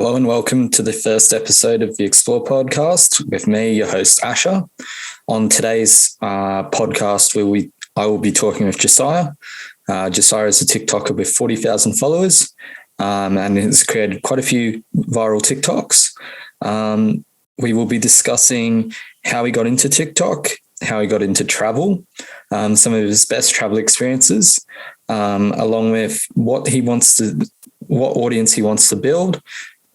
Hello and welcome to the first episode of the Explore podcast with me, your host Asher. On today's podcast, I will be talking with Josiah. Josiah is a TikToker with 40,000 followers and has created quite a few viral TikToks. We will be discussing how he got into TikTok, how he got into travel, some of his best travel experiences, along with what audience he wants to build,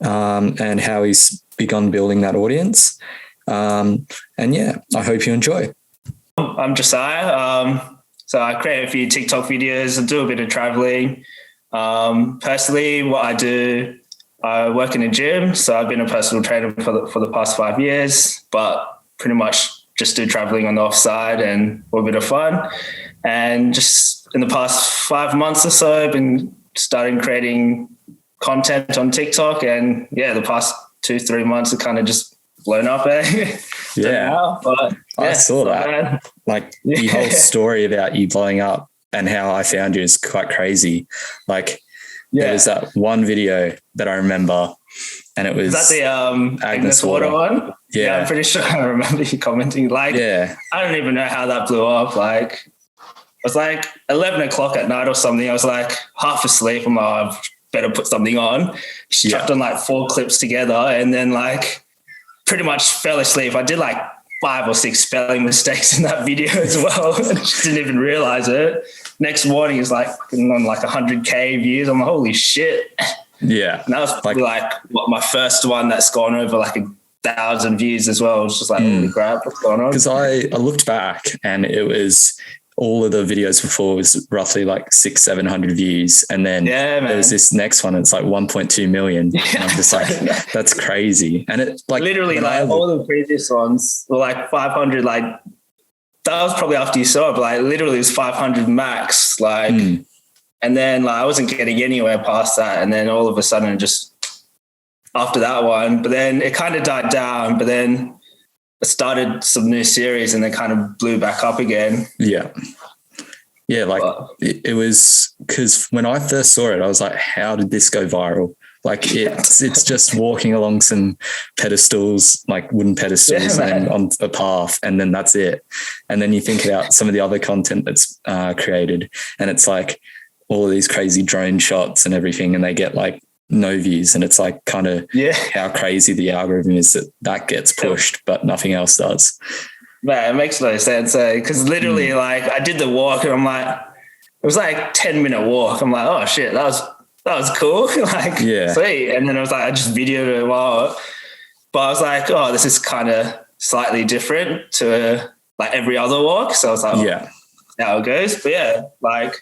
and how he's begun building that audience. I hope you enjoy. I'm Josiah. So I create a few TikTok videos. I do a bit of traveling. Personally, what I do, I work in a gym. So I've been a personal trainer for the past 5 years, but pretty much just do traveling on the offside and a bit of fun. And just in the past 5 months or so, I've been starting creating content on TikTok, and the past 2-3 months it kind of just blown up. I saw that. The whole story about you blowing up and how I found you is quite crazy. There was that one video that I remember, and it was that the Agnes Water one. Yeah, I'm pretty sure I remember you commenting. I don't even know how that blew up. It was 11 o'clock at night or something. I was half asleep. I'm I better put something on. Just chucked on 4 clips together, and then pretty much fell asleep. I did 5 or 6 spelling mistakes in that video as well. I just didn't even realize it. Next morning is on 100K views. I'm holy shit. Yeah. And that was probably my first one that's gone over 1,000 views as well. It was just holy crap, what's going on? Because I looked back and it was all of the videos before was roughly 600-700 views. And then there was this next one, it's 1.2 million. And I'm just that's crazy. And it literally all the previous ones were 500, that was probably after you saw it, but literally it was 500 max. And then I wasn't getting anywhere past that. And then all of a sudden just after that one, but then it kind of died down, but then I started some new series and they kind of blew back up again. Yeah. Yeah. It was because when I first saw it, I was how did this go viral? It's just walking along some pedestals, wooden pedestals and on a path, and then that's it. And then you think about some of the other content that's created, and it's all of these crazy drone shots and everything, and they get no views, and it's how crazy the algorithm is that gets pushed, but nothing else does. Man, it makes no sense, because literally I did the walk and I'm it was 10-minute walk. I'm oh shit, that was cool. Sweet. And then I was I just videoed it but I was oh, this is kind of slightly different to every other walk. So I was how it goes. But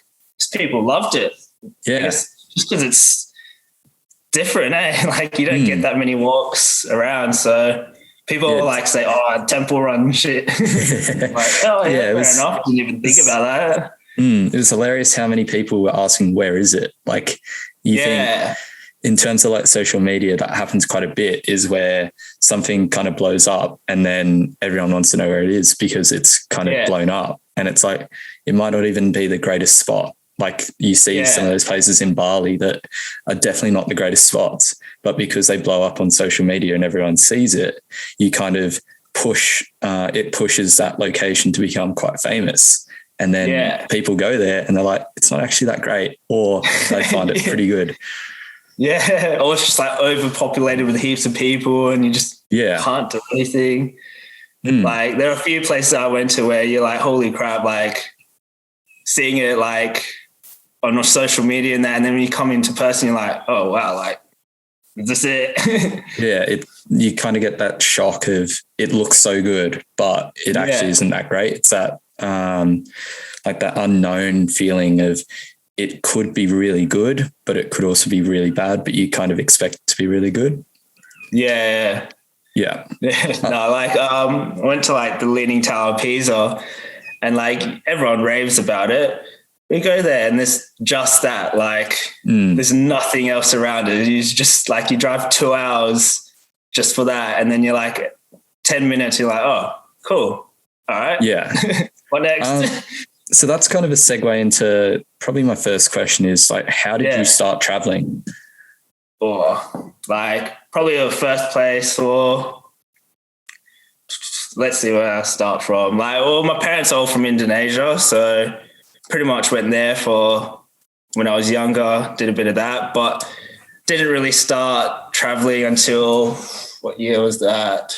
people loved it. Yeah. Just because it's different, you don't get that many walks around, so people say, "Oh, temple run shit." Fair enough. Didn't even think about that. It was hilarious how many people were asking, "Where is it?" You think in terms of social media, that happens quite a bit, is where something kind of blows up and then everyone wants to know where it is because it's kind of blown up, and it's it might not even be the greatest spot. You see some of those places in Bali that are definitely not the greatest spots, but because they blow up on social media and everyone sees it, you kind of it pushes that location to become quite famous. And then people go there and they're it's not actually that great, or they find it pretty good. Yeah. Or it's just overpopulated with heaps of people and you just can't do anything. There are a few places I went to where you're holy crap, seeing it on social media and that, and then when you come into person, you're oh wow, is this it? You kind of get that shock of it looks so good, but it actually isn't that great. It's that that unknown feeling of it could be really good, but it could also be really bad, but you kind of expect it to be really good. Yeah. Yeah. No, I went to the Leaning Tower of Pisa, and everyone raves about it. We go there and there's just that, there's nothing else around it. You just you drive 2 hours just for that. And then you're 10 minutes, you're oh, cool. All right. Yeah. What next? So that's kind of a segue into probably my first question is how did you start traveling? Oh, probably a first place, or let's see where I start from. Like, well, my parents are all from Indonesia, so pretty much went there for when I was younger, did a bit of that, but didn't really start traveling until, what year was that?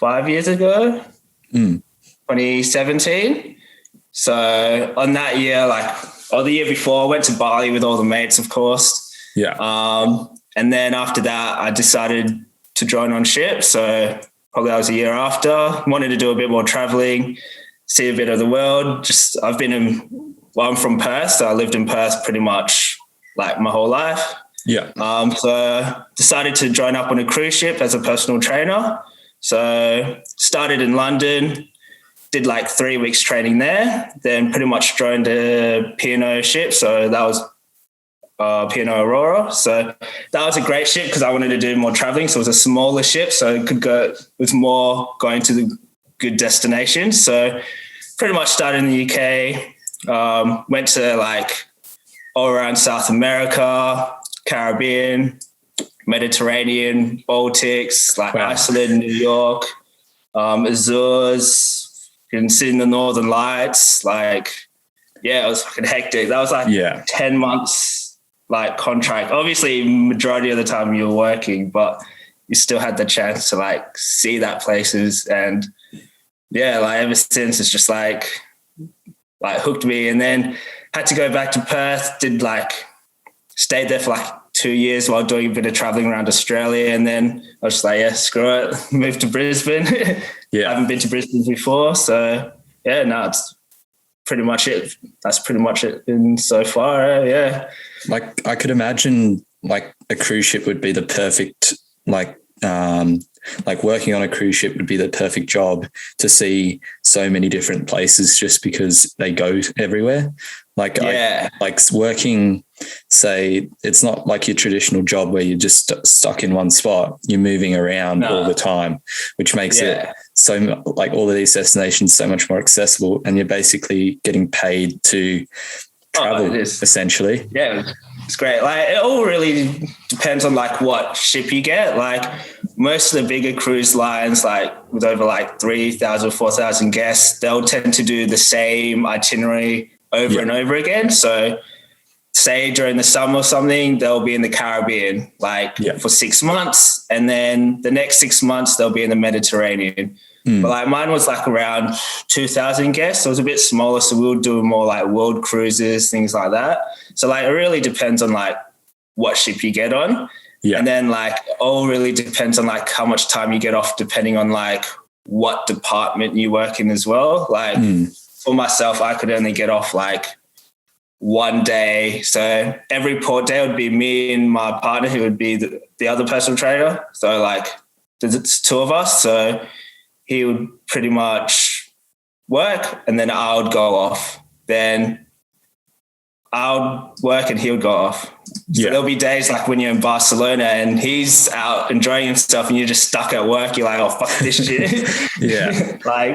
5 years ago, 2017. So on that year, the year before, I went to Bali with all the mates, of course. Yeah. And then after that, I decided to join on ship. So probably that was a year after. Wanted to do a bit more traveling, see a bit of the world. I'm from Perth, so I lived in Perth pretty much like my whole life. Yeah. So decided to join up on a cruise ship as a personal trainer. So started in London, did 3 weeks training there, then pretty much joined a P&O ship. So that was P&O Aurora. So that was a great ship because I wanted to do more traveling. So it was a smaller ship, so it was more going to the good destinations. So pretty much started in the UK, went to all around South America, Caribbean, Mediterranean, Baltics, wow. Iceland, New York, Azores, you can see the Northern Lights. It was fucking hectic. That was 10 months contract. Obviously, majority of the time you were working, but you still had the chance to see that places. And ever since it's just hooked me. And then had to go back to Perth, stayed there for 2 years while doing a bit of traveling around Australia. And then I was just screw it, moved to Brisbane. I haven't been to Brisbane before. So it's pretty much it. That's pretty much it in so far. Yeah. I could imagine a cruise ship would be the perfect, working on a cruise ship would be the perfect job to see so many different places just because they go everywhere. Working, say, it's not like your traditional job where you're just stuck in one spot. You're moving around all the time, which makes it so all of these destinations so much more accessible, and you're basically getting paid to travel essentially. Yeah, it's great. It all really depends on what ship you get. Most of the bigger cruise lines, with over 3,000, 4,000 guests, they'll tend to do the same itinerary over and over again. So say during the summer or something, they'll be in the Caribbean for 6 months, and then the next 6 months they'll be in the Mediterranean. But mine was around 2,000 guests. So it was a bit smaller. So we were doing more world cruises, things like that. So it really depends on what ship you get on. Yeah. And then it all really depends on how much time you get off, depending on what department you work in as well. For myself, I could only get off 1 day. So every port day would be me and my partner, who would be the other personal trainer. So there's two of us. So he would pretty much work, and then I would go off. Then I would work and he would go off. So there'll be days when you're in Barcelona and he's out enjoying himself and you're just stuck at work. You're oh, fuck this shit. I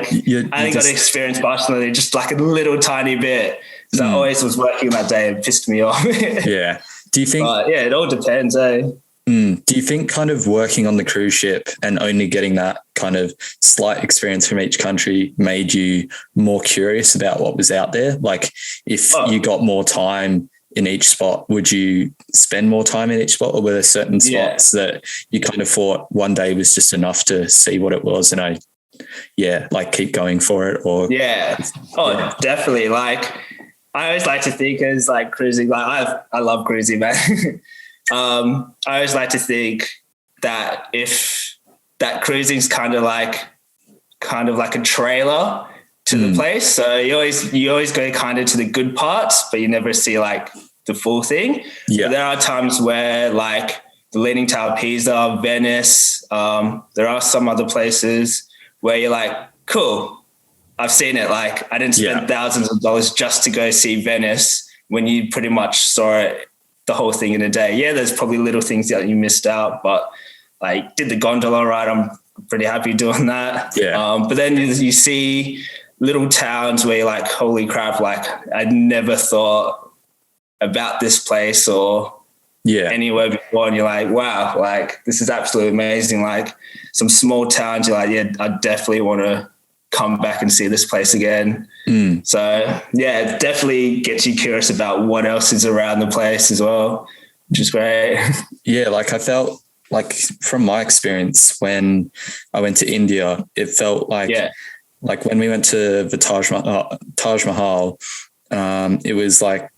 only got to experience Barcelona just a little tiny bit. So I always was working that day. It pissed me off. Yeah. Do you think? It all depends, eh? Do you think kind of working on the cruise ship and only getting that kind of slight experience from each country made you more curious about what was out there? If you got more time in each spot, would you spend more time in each spot, or were there certain spots that you kind of thought one day was just enough to see what it was and keep going for it? Or definitely. I always like to think as cruising, I love cruising, man. I always like to think that if that cruising's kind of like a trailer to the place. So you always go kind of to the good parts, but you never see the full thing. Yeah. But there are times where the Leaning Tower of Pisa, Venice, there are some other places where you're cool, I've seen it. I didn't spend thousands of dollars just to go see Venice when you pretty much saw it, the whole thing in a day. Yeah, there's probably little things that you missed out, but did the gondola ride, I'm pretty happy doing that. Yeah. But then you see little towns where you're holy crap, I never thought about this place, or anywhere before, and you're like, wow, like this is absolutely amazing. Like some small towns, you're like, yeah, I definitely want to come back and see this place again. So yeah, it definitely gets you curious about what else is around the place as well, which is great. Yeah, like I felt like from my experience when I went to India, it felt like when we went to the Taj Mahal, it was like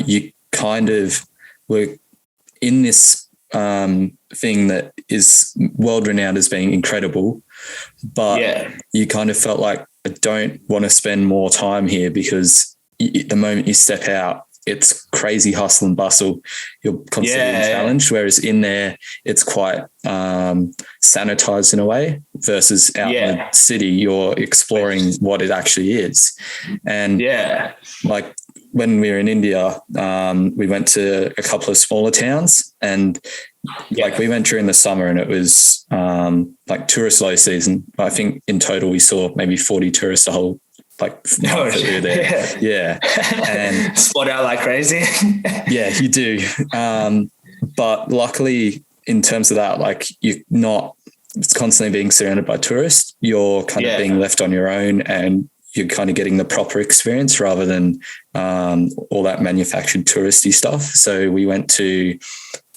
you kind of were in this thing that is world renowned as being incredible, but you kind of felt like, I don't want to spend more time here, because the moment you step out, it's crazy hustle and bustle. You're constantly challenged, whereas in there, it's quite sanitized in a way, versus out in the city, you're exploring what it actually is. And like when we were in India, we went to a couple of smaller towns, and like we went during the summer, and it was like tourist low season. I think in total we saw maybe 40 tourists the whole month that we were there. And spot out like crazy. Yeah, you do. But luckily, in terms of that, like you're not constantly being surrounded by tourists. You're kind of being left on your own, and you're kind of getting the proper experience rather than all that manufactured touristy stuff. So we went to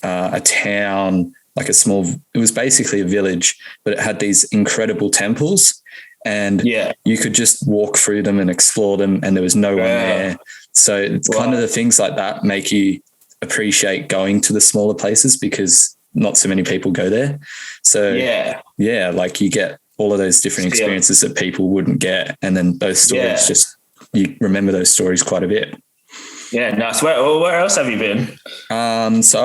a town, like it was basically a village, but it had these incredible temples, and you could just walk through them and explore them, and there was no one there. So it's kind of the things like that make you appreciate going to the smaller places, because not so many people go there. So like you get all of those different experiences that people wouldn't get. And then those stories you remember those stories quite a bit. Yeah, nice. Where else have you been? So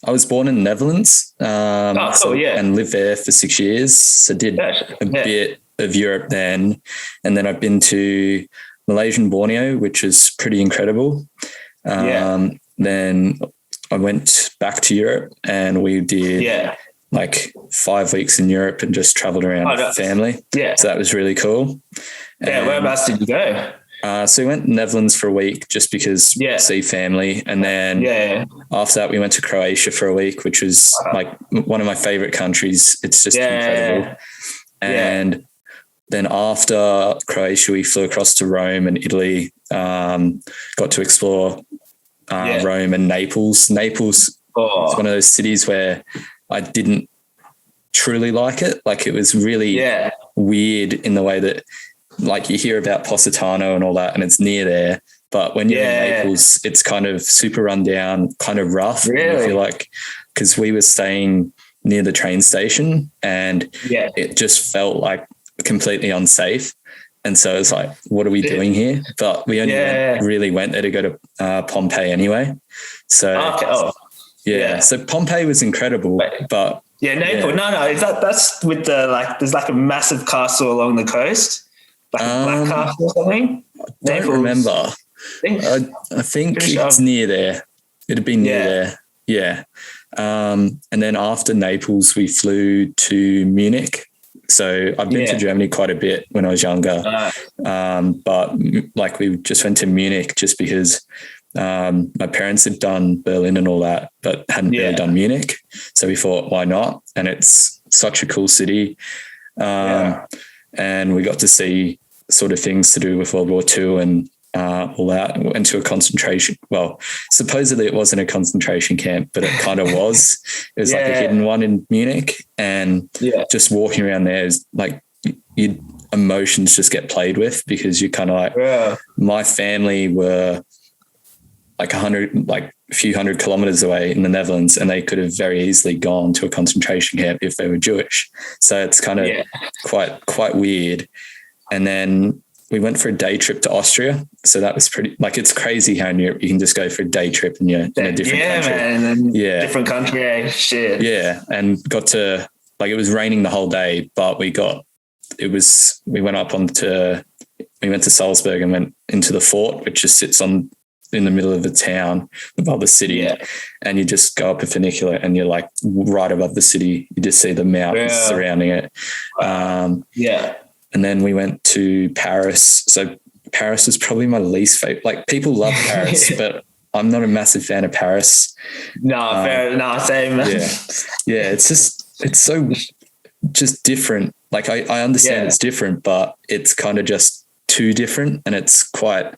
I was born in the Netherlands and lived there for 6 years. So did a bit of Europe then. And then I've been to Malaysian Borneo, which is pretty incredible. Then I went back to Europe, and we did like 5 weeks in Europe and just traveled around with family. Yeah. So that was really cool. Yeah. Whereabouts did you go? So we went to Netherlands for a week just because see family. And then after that, we went to Croatia for a week, which was like one of my favorite countries. It's just incredible. And then after Croatia, we flew across to Rome and Italy, got to explore Rome and Naples. Naples is one of those cities where I didn't truly like it. Like it was really weird in the way that, like, you hear about Positano and all that, and it's near there, but when you're in Naples, it's kind of super rundown, kind of rough. Really? I feel like, because we were staying near the train station, and it just felt like completely unsafe. And so it's like, what are we doing here? But we only really went there to go to Pompeii anyway. So so Pompeii was incredible, but Naples. No, is that's with the, like, there's like a massive castle along the coast, like a black castle or something. I don't remember. I think it's near there. It'd be near there. Yeah. And then after Naples, we flew to Munich. So I've been to Germany quite a bit when I was younger. But like we just went to Munich just because my parents had done Berlin and all that, but hadn't really done Munich. So we thought, why not? And it's such a cool city. And we got to see sort of things to do with World War II and all that. Went to a concentration. Well, supposedly it wasn't a concentration camp, but it kind of was. It was like a hidden one in Munich. And just walking around there is like, your emotions just get played with, because you're kind of like, my family were like a few hundred kilometers away in the Netherlands, and they could have very easily gone to a concentration camp if they were Jewish. So it's kind of quite weird. And then we went for a day trip to Austria. So that was pretty, like, it's crazy how in Europe you can just go for a day trip and you're in a different country. Man, different country, shit. Yeah. And got to, like, it was raining the whole day, but we went to Salzburg and went into the fort, which just sits in the middle of the town above the city, and you just go up a funicular and you're like right above the city. You just see the mountains surrounding it. And then we went to Paris. So Paris was probably my least favorite. Like, people love Paris, but I'm not a massive fan of Paris. No, fair. No, same. Yeah. It's so just different. Like I understand it's different, but it's kind of just too different. And it's quite,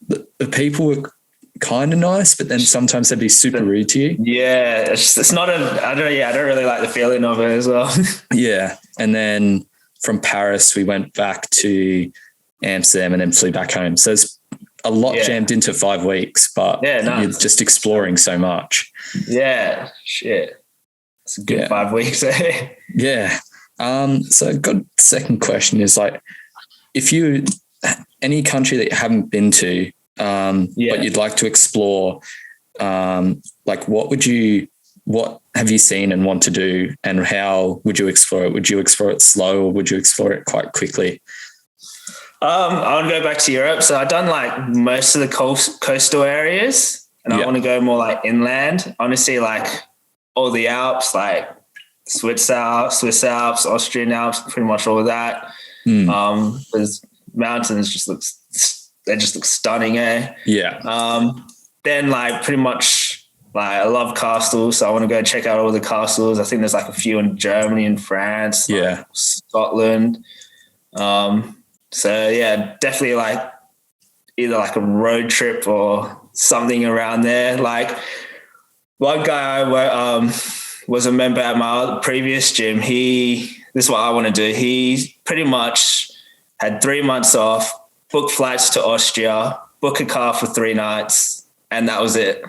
the people were kind of nice, but then sometimes they'd be super rude to you. Yeah. It's not I don't really like the feeling of it as well. Yeah. And then from Paris, we went back to Amsterdam and then flew back home. So it's a lot jammed into 5 weeks, but you're just exploring so much. Yeah. Shit. It's a good 5 weeks. Yeah. So I've got a second question is like, if you, any country that you haven't been to, but you'd like to explore, like what have you seen and want to do, and how would you explore it? Would you explore it slow or would you explore it quite quickly? I would go back to Europe. So I've done like most of the coastal areas, and I want to go more like inland. Honestly, like all the Alps, like Swiss Alps, Austrian Alps, pretty much all of that. Because mountains just look stunning, eh? Yeah. Then like pretty much like I love castles, so I want to go check out all the castles. I think there's like a few in Germany and France, like Scotland. So yeah, definitely like either like a road trip or something around there. Like one guy I was a member at my previous gym. This is what I want to do. He pretty much had 3 months off, booked flights to Austria, booked a car for 3 nights, and that was it.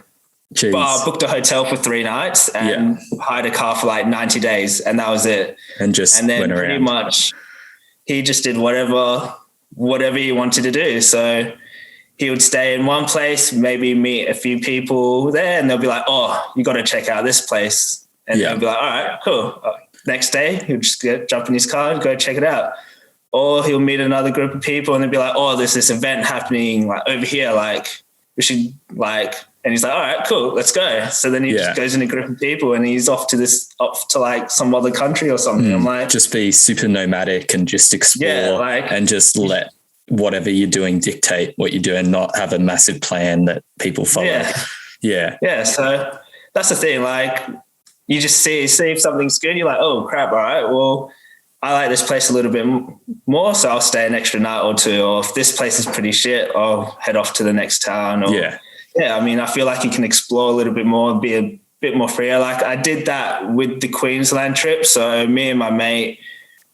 Jeez. But I booked a hotel for 3 nights and hired a car for like 90 days, and that was it. And then went pretty much he just did whatever he wanted to do. So he would stay in one place, maybe meet a few people there, and they'll be like, "Oh, you got to check out this place." And they'll be like, "All right, cool." Next day, he'll just jump in his car and go check it out. Or he'll meet another group of people and they'll be like, "Oh, there's this event happening like over here. Like we should like," and he's like, "All right, cool, let's go." So then he just goes in a group of people and he's off to like some other country or something. I'm like, just be super nomadic and just explore and just let whatever you're doing dictate what you do and not have a massive plan that people follow. Yeah. So that's the thing. Like you just see if something's good, you're like, "Oh crap. All right. Well, I like this place a little bit more, so I'll stay an extra night or two. Or if this place is pretty shit, I'll head off to the next town." Or, I mean, I feel like you can explore a little bit more, be a bit more freer. Like I did that with the Queensland trip. So me and my mate,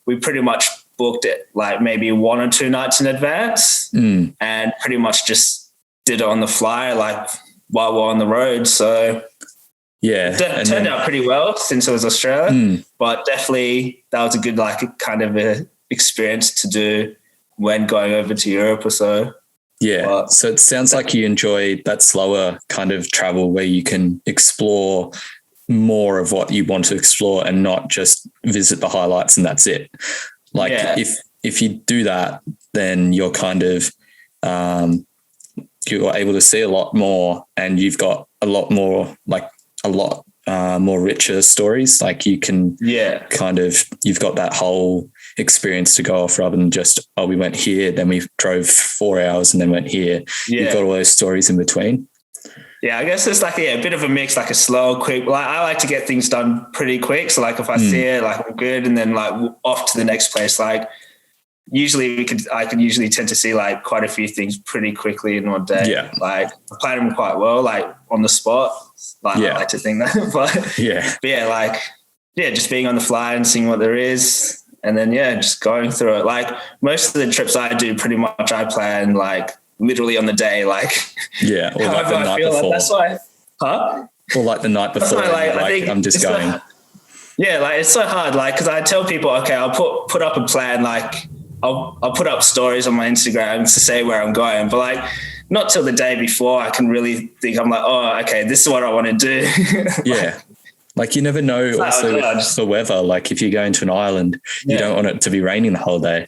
we pretty much booked it like maybe 1 or 2 nights in advance and pretty much just did it on the fly, like while we're on the road. So it turned out pretty well since it was Australia, but definitely that was a good, like kind of a experience to do when going over to Europe or so. Yeah. But, so it sounds like you enjoy that slower kind of travel where you can explore more of what you want to explore and not just visit the highlights and that's it. Like if you do that, then you're kind of, you're able to see a lot more and you've got a lot more, like a lot more richer stories. Like you can kind of, you've got that whole experience to go off rather than just, oh, we went here, then we drove 4 hours and then went here. You've got all those stories in between. Yeah, I guess it's like a bit of a mix, like a slow, quick. Like I like to get things done pretty quick. So like if I see it, like I'm good, and then like off to the next place. Like usually I could usually tend to see like quite a few things pretty quickly in one day. Yeah, like I plan them quite well, like on the spot. Like I like to think that, but just being on the fly and seeing what there is, and then just going through it. Like most of the trips I do, pretty much I plan like literally on the day, like or like the night before. Like that's why, or like the night before. I think I'm just going. like it's so hard, like because I tell people, okay, I'll put up a plan, like I'll put up stories on my Instagram to say where I'm going, but like not till the day before I can really think. I'm like, oh, okay, this is what I want to do. Like you never know. Also with the weather, like if you go into an island, you don't want it to be raining the whole day.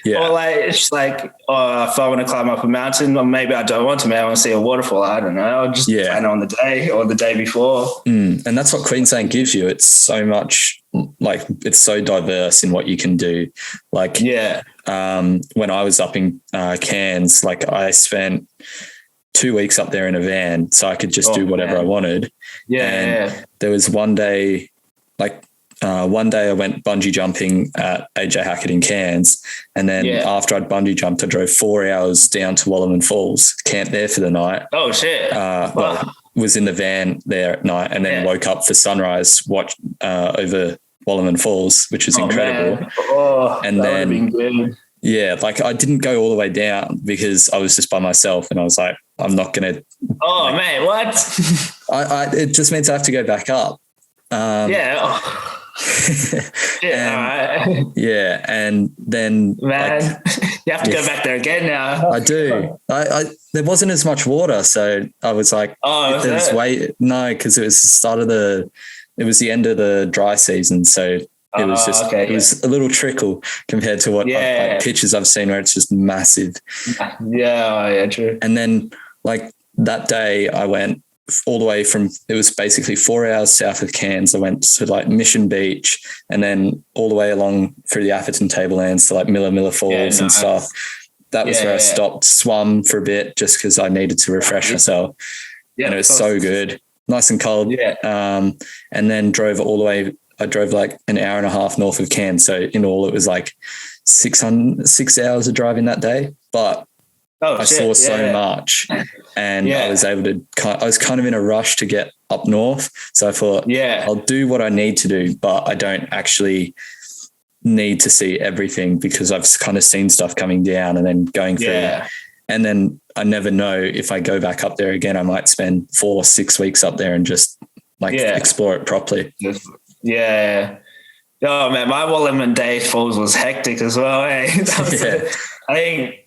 Or like it's like, if I want to climb up a mountain, or maybe I don't want to, maybe I want to see a waterfall. I don't know. I'll just plan on the day or the day before. And that's what Queensland gives you. It's so much, like it's so diverse in what you can do. Like when I was up in Cairns, like I spent 2 weeks up there in a van, so I could just do whatever I wanted. And there was one day, one day I went bungee jumping at AJ Hackett in Cairns, and then after I'd bungee jumped, I drove 4 hours down to Wallerman Falls, camped there for the night. Oh shit! Was in the van there at night, and then woke up for sunrise, watched over Wallerman Falls, which was incredible. And then I didn't go all the way down because I was just by myself, and I was like, I'm not gonna. Oh man, what? It just means I have to go back up. And then man, you have to go back there again now. I do. There wasn't as much water, so I was like, because it was the start of it was the end of the dry season, so it was just it was a little trickle compared to what pictures I've seen where it's just massive. True. And then that day I went all the way from, it was basically 4 hours south of Cairns. I went to Mission Beach, and then all the way along through the Atherton Tablelands to Miller Falls and stuff. That was where I stopped, swum for a bit just because I needed to refresh myself. And it was so good, nice and cold. And then drove all the way. I drove an hour and a half north of Cairns. So in all, it was 6 hours of driving that day. But I saw so much, and I was able to. I was kind of in a rush to get up north, so I thought, I'll do what I need to do, but I don't actually need to see everything because I've kind of seen stuff coming down and then going through. And then I never know if I go back up there again, I might spend 4 or 6 weeks up there and just explore it properly. Yeah. Oh man, my Wallerman Day Falls was hectic as well. I think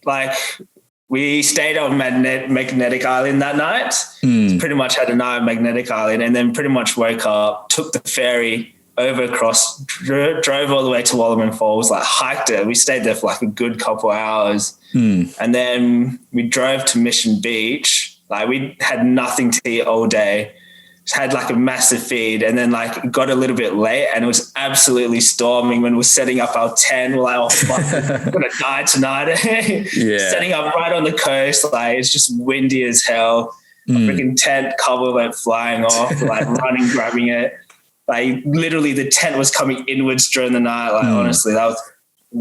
we stayed on Magnetic Island that night. Pretty much had a night on Magnetic Island, and then pretty much woke up, took the ferry over across, drove all the way to Wallerman Falls, hiked it. We stayed there for a good couple of hours. And then we drove to Mission Beach. We had nothing to eat all day. Just had a massive feed, and then got a little bit late, and it was absolutely storming when we were setting up our tent. We're like, oh fuck, we're gonna die tonight. Setting up right on the coast, it's just windy as hell. Freaking tent cover went flying off, running, grabbing it. Literally the tent was coming inwards during the night. Honestly, that was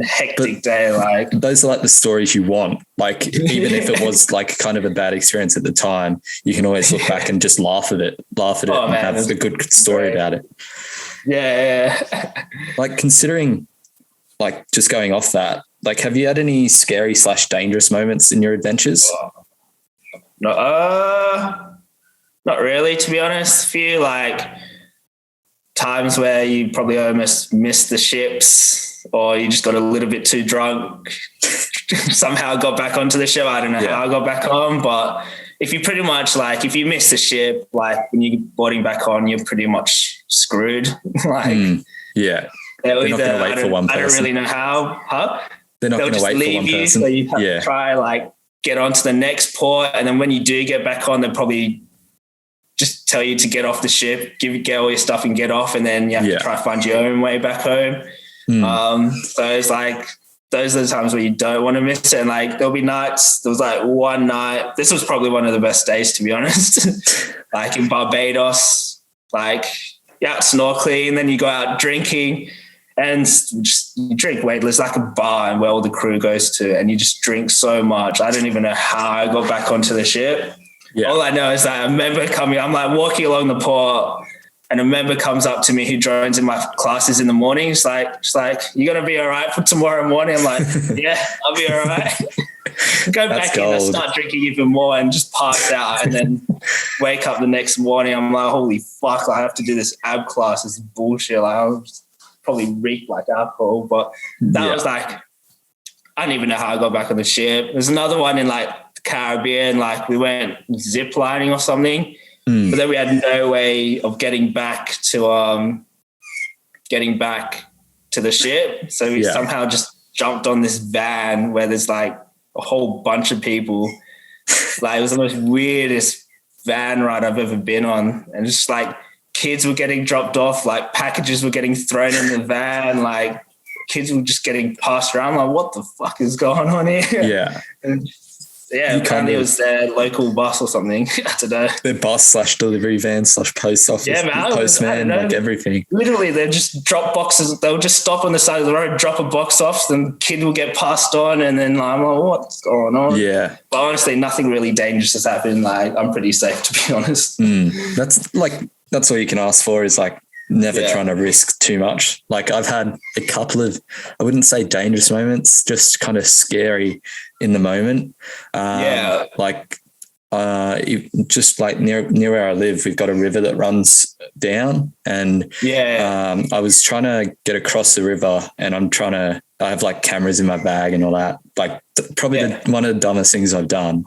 a hectic day. Those are the stories you want. Even if it was kind of a bad experience at the time, you can always look back and just laugh at it and have a good story about it. Considering just going off that, have you had any scary / dangerous moments in your adventures? Not really, to be honest. A few times where you probably almost missed the ships, or you just got a little bit too drunk, somehow got back onto the ship. I don't know how I got back on, but if you pretty much if you miss the ship, when you're boarding back on, you're pretty much screwed. They're not going to wait for one person. I don't really know how. They're not going to wait for one person. So you have to try get onto the next port, and then when you do get back on, they'll probably just tell you to get off the ship, get all your stuff and get off, and then you have to try to find your own way back home. So it's those are the times where you don't want to miss it. And there'll be nights. There was one night. This was probably one of the best days, to be honest. In Barbados, snorkeling, and then you go out drinking, and you drink weightless, a bar, and where all the crew goes to, and you just drink so much. I don't even know how I got back onto the ship. All I know is that a member coming. I'm walking along the port, and a member comes up to me who joins in my classes in the morning. She's like, "You gonna be all right for tomorrow morning?" I'm like, "Yeah, I'll be all right." Go back in and start drinking even more, and just pass out, and then wake up the next morning. I'm like, "Holy fuck! I have to do this ab class. This is bullshit." I was probably reeked like alcohol, but that was I don't even know how I got back on the ship. There's another one in the Caribbean. We went zip lining or something. But then we had no way of getting back to the ship. So we somehow just jumped on this van where there's a whole bunch of people. It was the most weirdest van ride I've ever been on. And just kids were getting dropped off, packages were getting thrown in the van, kids were just getting passed around. What the fuck is going on here? And Yeah, apparently it was their local bus or something. I don't know. Their bus / delivery van / post office, postman, like everything. Literally, they just drop boxes. They'll just stop on the side of the road, drop a box off, then kid will get passed on, and then I'm like, what's going on? Yeah. But honestly, nothing really dangerous has happened. Like, I'm pretty safe, to be honest. That's all you can ask for is like never trying to risk too much. Like I've had a couple of, I wouldn't say dangerous moments, just kind of scary in the moment. Just like near where I live, we've got a river that runs down, and I was trying to get across the river, and I have like cameras in my bag and all that, like one of the dumbest things I've done.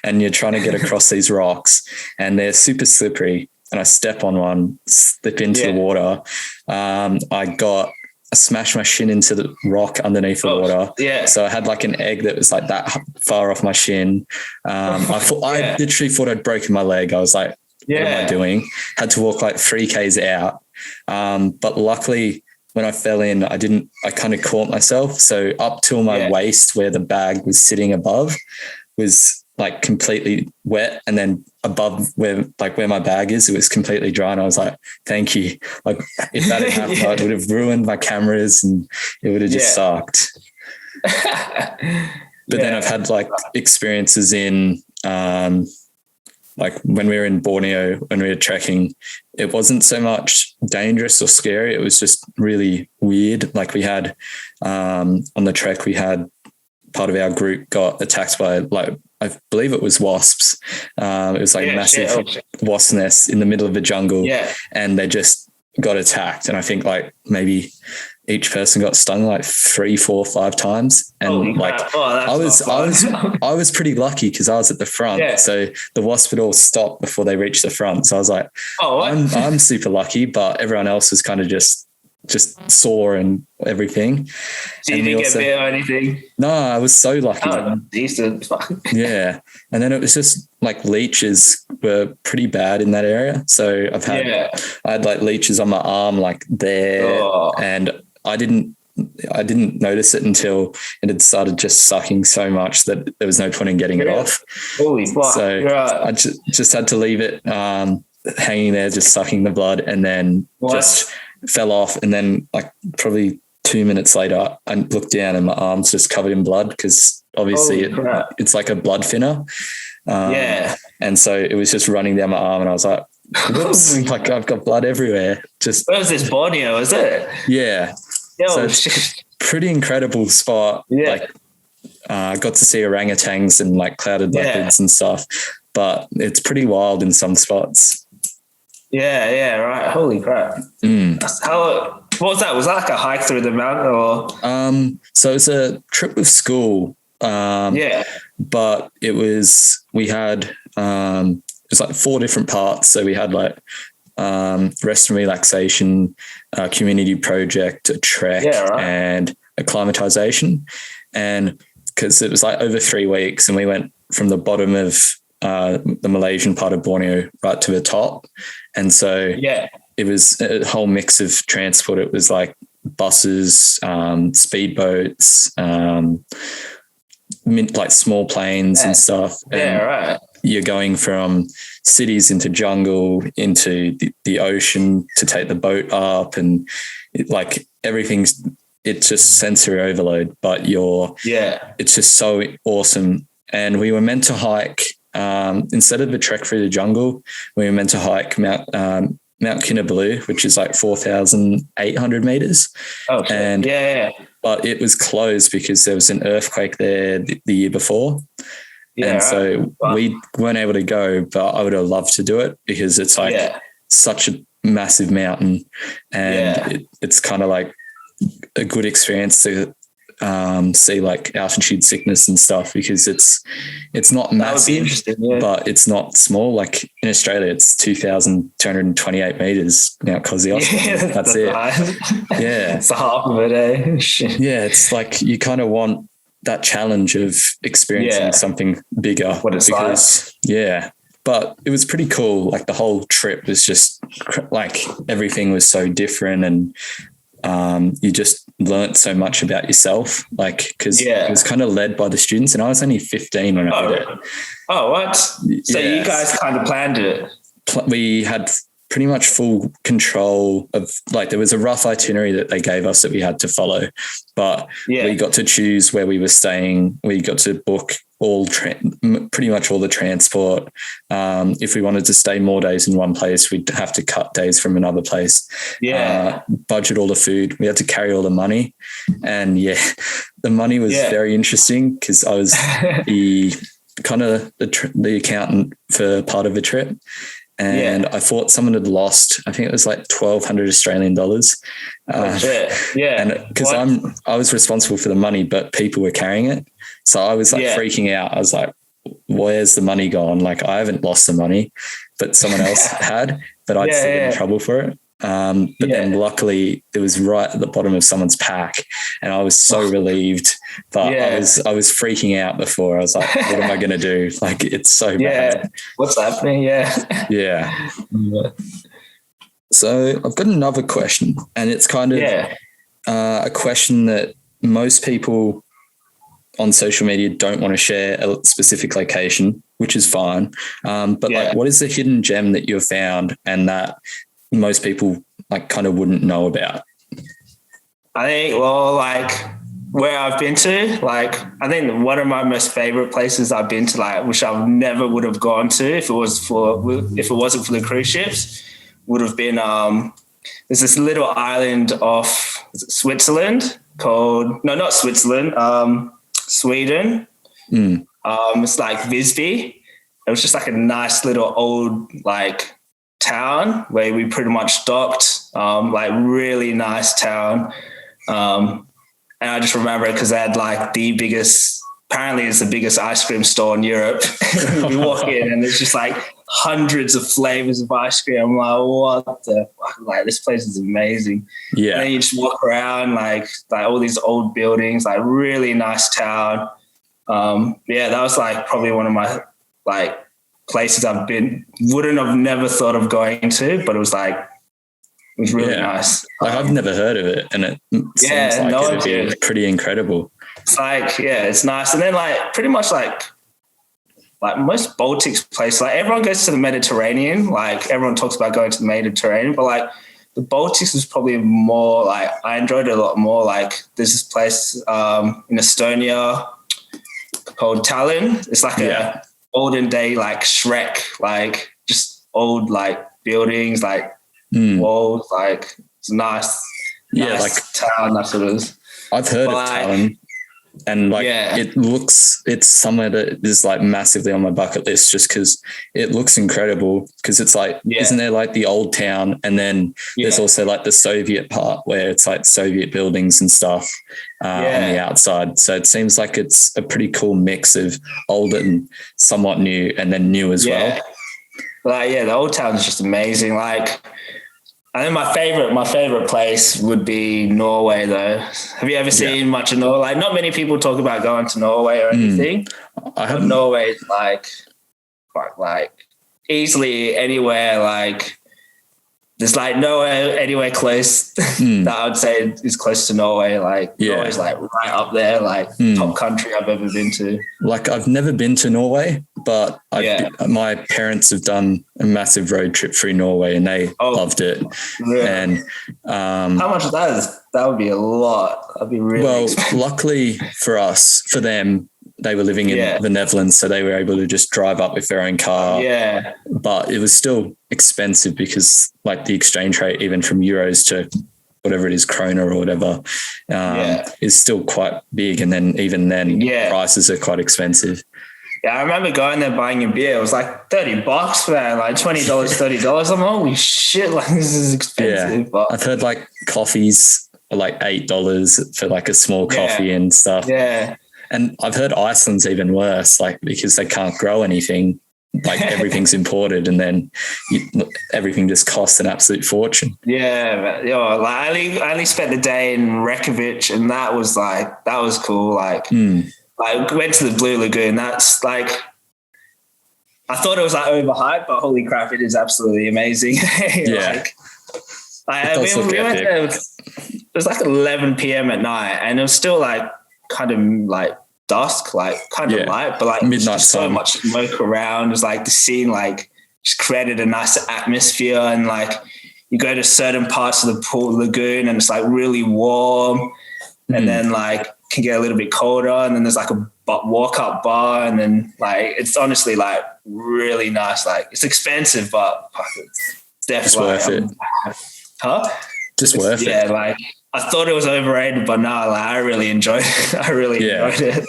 And you're trying to get across these rocks, and they're super slippery, and I step on one, slip into the water. I smashed my shin into the rock underneath the water. Yeah. So I had like an egg that was like that far off my shin. I literally thought I'd broken my leg. I was like, what am I doing? Had to walk like 3 Ks out. But luckily when I fell in, I kind of caught myself. So up till my waist where the bag was sitting above was like completely wet, and then above where my bag is, it was completely dry. And I was like, thank you. Like if that had happened, I would have ruined my cameras and it would have just sucked. But then I've had like experiences in like when we were in Borneo, when we were trekking, it wasn't so much dangerous or scary. It was just really weird. Like we had on the trek, we had part of our group got attacked by like, I believe it was wasps. It was like massive wasp nests in the middle of the jungle, and they just got attacked. And I think like maybe each person got stung like 3, 4, 5 times. And I was pretty lucky because I was at the front, so the wasp would all stop before they reached the front. So I was like, I'm super lucky, but everyone else was kind of just sore and everything. So you didn't get bit or anything? No, I was so lucky. Oh, decent. Yeah. And then it was just like leeches were pretty bad in that area. So I had like leeches on my arm, like there, and I didn't notice it until it had started just sucking so much that there was no point in getting it off. Holy fuck. So I just had to leave it hanging there, just sucking the blood, and then just fell off. And then like probably 2 minutes later, I looked down and my arm's just covered in blood because obviously it's like a blood thinner. And so it was just running down my arm, and I was like, whoops, like I've got blood everywhere. Just where was this, Borneo, is it? Yeah. So pretty incredible spot. Yeah. Like got to see orangutans and like clouded leopards and stuff, but it's pretty wild in some spots. Yeah, right. Holy crap. What was that? Was that like a hike through the mountain or? So it's a trip with school. But we had, it was like 4 different parts. So we had like rest and relaxation, community project, a trek, and acclimatization. And because it was like over 3 weeks, and we went from the bottom of the Malaysian part of Borneo right to the top. And so it was a whole mix of transport. It was like buses, speedboats, like small planes and stuff. And you're going from cities into jungle, into the ocean to take the boat up, and like everything's, it's just sensory overload, but it's just so awesome. And we were meant to hike, instead of a trek through the jungle, we were meant to hike Mount Kinabalu, which is like 4,800 meters. Oh, and but it was closed because there was an earthquake there the year before. So we weren't able to go, but I would have loved to do it because it's like such a massive mountain, and it's kind of like a good experience to see like altitude sickness and stuff, because it's not massive, but it's not small. Like in Australia, it's 2,228 meters Mount Kosciuszko. That's it. It's a half of it, eh? It's like you kind of want that challenge of experiencing something bigger. What it's like. But it was pretty cool. Like the whole trip was just like everything was so different, and you just learnt so much about yourself, like, because it was kind of led by the students, and I was only 15 when I did it. Oh, what? So you guys kind of planned it? We had pretty much full control of, like, there was a rough itinerary that they gave us that we had to follow, but we got to choose where we were staying. We got to book pretty much all the transport. If we wanted to stay more days in one place, we'd have to cut days from another place. Budget all the food. We had to carry all the money, and the money was very interesting because I was the accountant for part of the trip. And I thought someone had lost, I think it was like 1,200 Australian dollars. And because I was responsible for the money, but people were carrying it. So I was like freaking out. I was like, where's the money gone? Like, I haven't lost the money, but someone else had, but I'd still been in trouble for it. But then luckily it was right at the bottom of someone's pack, and I was so relieved, but I was freaking out before. I was like, what am I going to do? Like, it's so bad. What's happening? So I've got another question, and it's kind of a question that most people on social media don't want to share a specific location, which is fine. But like, what is the hidden gem that you've found and that most people like kind of wouldn't know about? I think, well, like where I've been to, like, I think one of my most favorite places I've been to, like, which I never would have gone to if it wasn't for the cruise ships, would have been, there's this little island off Switzerland called, no, not Switzerland, Sweden. It's like Visby. It was just like a nice little old, like, town where we pretty much docked, like really nice town. And I just remember it because they had like apparently it's the biggest ice cream store in Europe. We walk in and there's just like hundreds of flavors of ice cream. I'm like, what the fuck? Like, this place is amazing. And then you just walk around like all these old buildings, like really nice town. That was like probably one of my like places wouldn't have never thought of going to, but it was really nice. Like, I've never heard of it, and it seems like it'd be pretty incredible. It's like, it's nice. And then like pretty much like most Baltic places, like everyone goes to the Mediterranean, like everyone talks about going to the Mediterranean, but like the Baltics was probably more like, I enjoyed it a lot more. Like there's this place in Estonia called Tallinn. It's like a olden day like Shrek, like just old like buildings, like walls, like it's nice like town. That's what it is. I've heard of Tallinn, and like it's somewhere that is like massively on my bucket list just because it looks incredible. Because it's like, isn't there like the old town, and then there's also like the Soviet part where it's like Soviet buildings and stuff on the outside. So it seems like it's a pretty cool mix of old and somewhat new, and then new as well. Like the old town is just amazing. Like, I think my favorite place would be Norway, though. Have you ever seen much of Norway? Like, not many people talk about going to Norway or anything. I haven't. Norway is like easily anywhere. Like, there's like nowhere anywhere close that I would say is close to Norway. Like, Norway's like right up there, like top country I've ever been to. Like, I've never been to Norway, but my parents have done a massive road trip through Norway, and they loved it. Really? And how much that would be a lot. That'd be really expensive. Luckily for them, they were living in the Netherlands, so they were able to just drive up with their own car. But it was still expensive because like the exchange rate, even from euros to whatever it is, krona or whatever, is still quite big. And then even then prices are quite expensive. Yeah, I remember going there buying a beer. It was like $30 for that, like $20, $30. I'm like, holy shit, like this is expensive. But I've heard like coffees are like $8 for like a small coffee and stuff. And I've heard Iceland's even worse, like because they can't grow anything, like everything's imported, and then everything just costs an absolute fortune. Like I only spent the day in Reykjavik, and that was cool. Like, I went to the Blue Lagoon. That's like, I thought it was like overhyped, but holy crap, it is absolutely amazing. We went there, it was like 11 p.m. at night, and it was still like kind of like dusk, like kind of light, but like midnight so much smoke around. It was like the scene like just created a nice atmosphere, and like you go to certain parts of the pool lagoon and it's like really warm, and then like can get a little bit colder, and then there's like a walk up bar, and then like it's honestly like really nice. Like it's expensive, but it's definitely worth it. Just worth it. Yeah, like I thought it was overrated, but no, like I really enjoyed it. Enjoyed it.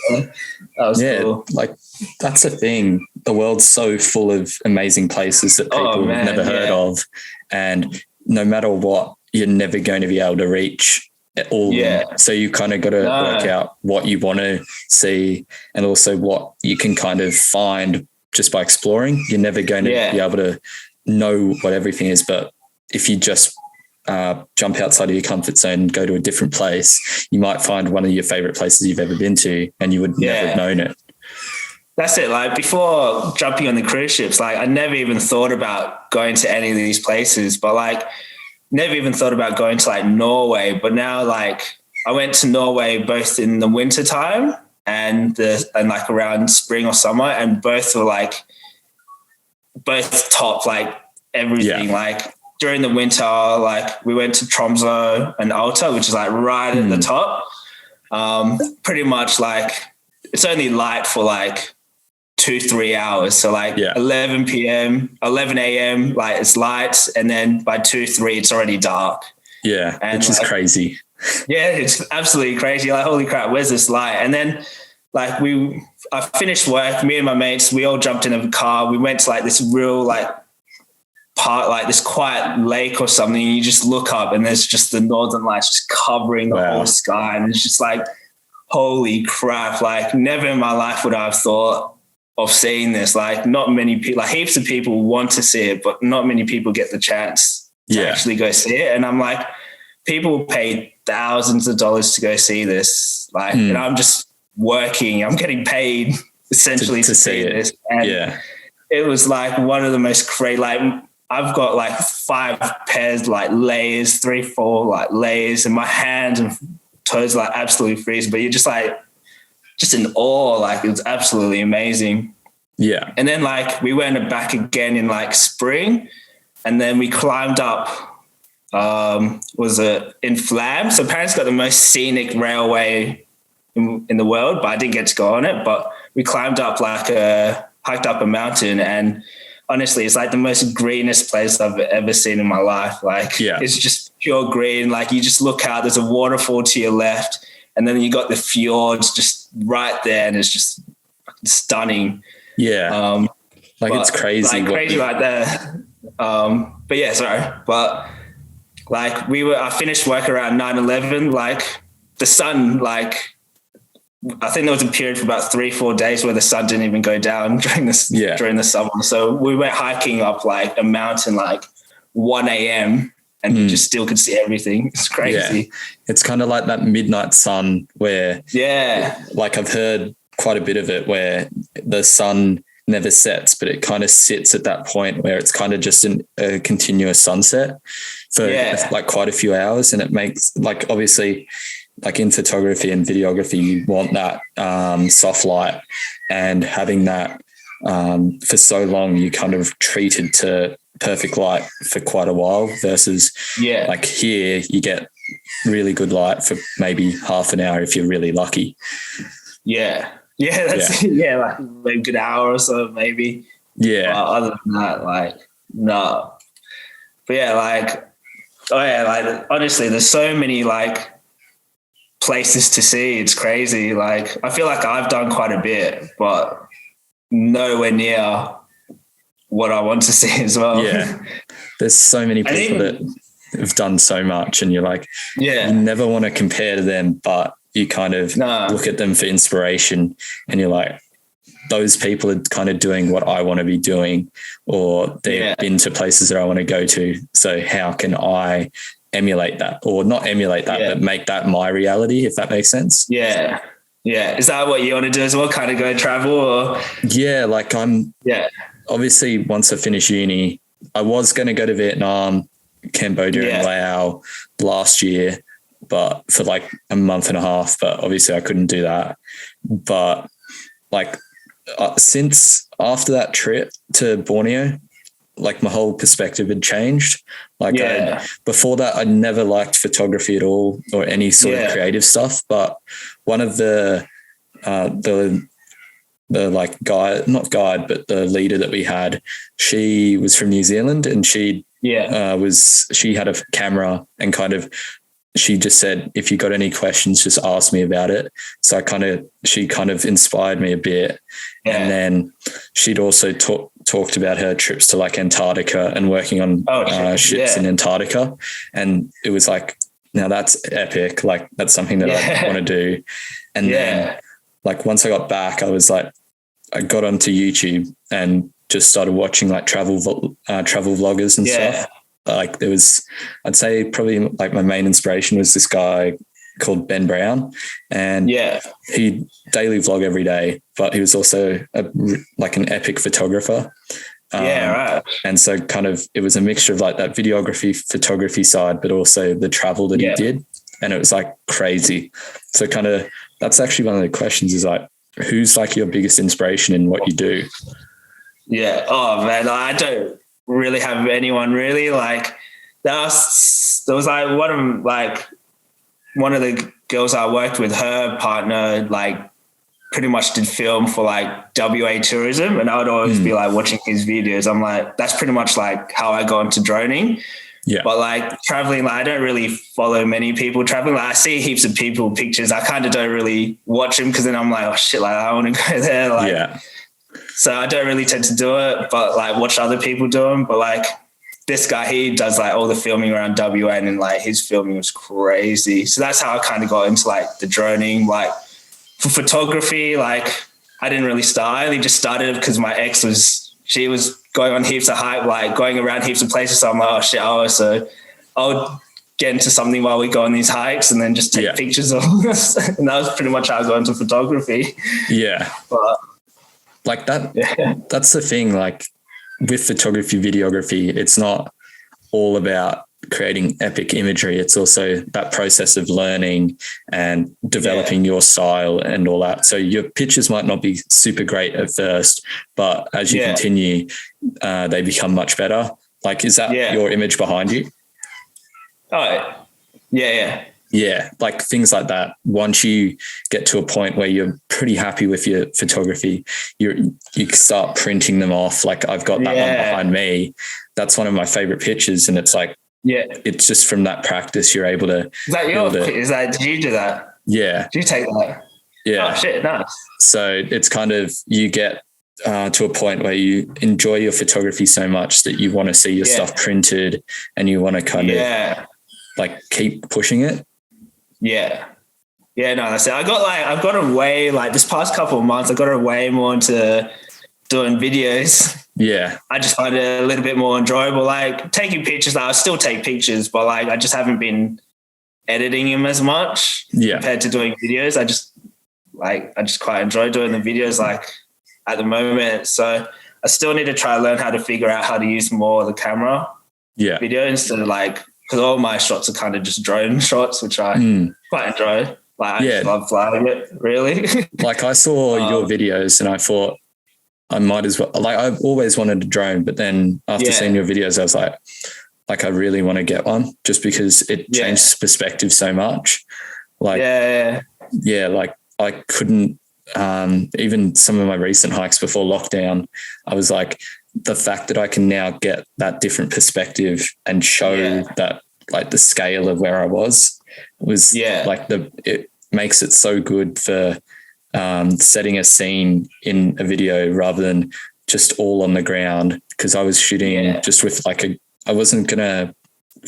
That was cool. Like that's the thing. The world's so full of amazing places that people have never heard of, and no matter what, you're never going to be able to reach all of them. So you kind of got to work out what you want to see, and also what you can kind of find just by exploring. You're never going to be able to know what everything is, but if you just jump outside of your comfort zone and go to a different place, you might find one of your favorite places you've ever been to, and you would never have known it. That's it. Like before jumping on the cruise ships, like I never even thought about going to any of these places, but like never even thought about going to like Norway. But now like I went to Norway both in the winter time and like around spring or summer, and both were both top, like everything. Like during the winter, like we went to Tromsø and Alta, which is like right at the top. Pretty much like it's only light for like 2-3 hours. So like 11 a.m. like it's light, and then by 2-3 it's already dark. Yeah, and which is crazy. Yeah, it's absolutely crazy. Like holy crap, where's this light? And then like I finished work, me and my mates, we all jumped in a car. We went to like this real like part, like this quiet lake or something. You just look up and there's just the northern lights just covering the whole sky, and it's just like holy crap. Like never in my life would I have thought of seeing this. Like not many people, like heaps of people want to see it, but not many people get the chance to actually go see it. And I'm like, people pay thousands of dollars to go see this. Like, and I'm just working, I'm getting paid essentially to see this. And it was like one of the most crazy, like I've got like 5 pairs, like layers, 3-4 like layers, and my hands and toes like absolutely freeze, but you're just like, just in awe. Like it was absolutely amazing. Yeah. And then like we went back again in like spring, and then we climbed up, was it in Flam? So Paris got the most scenic railway in the world, but I didn't get to go on it. But we climbed up hiked up a mountain, and honestly, it's like the most greenest place I've ever seen in my life. Like it's just pure green. Like you just look out, there's a waterfall to your left, and then you got the fjords just right there, and it's just stunning. Yeah. It's crazy. Like crazy right there. But yeah, sorry. But like I finished work around 9/11, like the sun, like I think there was a period for about 3-4 days where the sun didn't even go down during the summer. So we went hiking up like a mountain, like 1 a.m. and you just still could see everything. It's crazy. Yeah. It's kind of like that midnight sun where, like I've heard quite a bit of it where the sun never sets, but it kind of sits at that point where it's kind of just a continuous sunset for like quite a few hours. And it makes like, obviously like in photography and videography, you want that soft light, and having that for so long, you kind of treated to perfect light for quite a while versus like here you get really good light for maybe half an hour if you're really lucky. Like maybe a good hour or so maybe. Other than that, like no. But like honestly, there's so many like places to see. It's crazy. Like I feel like I've done quite a bit, but nowhere near what I want to see as well. There's so many people that have done so much, and you're like, you never want to compare to them, but you kind of look at them for inspiration, and you're like, those people are kind of doing what I want to be doing, or they've been to places that I want to go to. So how can I emulate that, or not emulate that, but make that my reality, if that makes sense? Yeah. Is that what you want to do as well? Kind of go travel or? Yeah. Like obviously once I finish uni, I was going to go to Vietnam, Cambodia and Laos last year, but for like a month and a half, but obviously I couldn't do that. But like since after that trip to Borneo, like my whole perspective had changed. Like before that, I never liked photography at all or any sort of creative stuff. But one of the like guide, not guide, but the leader that we had, she was from New Zealand, and she had a camera, and she just said, if you got any questions, just ask me about it. So she kind of inspired me a bit. Yeah. And then she'd also talked about her trips to like Antarctica and working on ships in Antarctica. And it was like, now that's epic. Like that's something that I want to do. And then like once I got back, I was like, I got onto YouTube and just started watching like travel vloggers and stuff. Like there was, I'd say probably like my main inspiration was this guy called Ben Brown, and he daily vlog every day, but he was also like an epic photographer. And so it was a mixture of like that videography, photography side, but also the travel that he did. And it was like crazy. So that's actually one of the questions is like, who's like your biggest inspiration in what you do? Yeah. Oh man, I don't really have anyone really. Like there was like one of the girls I worked with, her partner like pretty much did film for like WA tourism, and I would always be like watching his videos. I'm like, that's pretty much like how I got into droning. Yeah. But like traveling, like I don't really follow many people traveling. Like I see heaps of people pictures. I kind of don't really watch them because then I'm like, oh shit, like I want to go there. Like, so I don't really tend to do it, but like watch other people do them. But like this guy, he does like all the filming around WA, and like his filming was crazy. So that's how I kind of got into like the droning. Like for photography, like I didn't really start. I only just started because my ex she was going on heaps of hype, like going around heaps of places. So I'm like, oh shit, so I'll get into something while we go on these hikes and then just take pictures of us. And that was pretty much how I got into photography. Yeah. But like that, that's the thing, like with photography, videography, it's not all about creating epic imagery. It's also that process of learning and developing your style and all that. So your pictures might not be super great at first, but as you continue, they become much better. Like, is that your image behind you? Oh, yeah. Yeah, like things like that. Once you get to a point where you're pretty happy with your photography, you start printing them off. Like I've got that one behind me. That's one of my favorite pictures, and it's like, it's just from that practice you're able to. Did you do that? Yeah. Did you take that? Yeah. Oh shit, nice. So it's kind of, you get to a point where you enjoy your photography so much that you want to see your stuff printed, and you want to kind of like keep pushing it. Yeah. Yeah, no, that's it. I've got away like this past couple of months, I got away more into doing videos. Yeah. I just find it a little bit more enjoyable. Like taking pictures, like I still take pictures, but like I just haven't been editing them as much compared to doing videos. I just quite enjoy doing the videos like at the moment. So I still need to try to learn how to figure out how to use more of the camera video instead of like, because all my shots are kind of just drone shots, which I quite enjoy. Like I just love flying it, really. Like I saw your videos and I thought I might as well, like I've always wanted a drone, but then after seeing your videos, I was like I really want to get one just because it changes perspective so much. Like, like I couldn't, even some of my recent hikes before lockdown, I was like, the fact that I can now get that different perspective and show that like the scale of where I was like it makes it so good for setting a scene in a video rather than just all on the ground. Because I was shooting just with I wasn't going to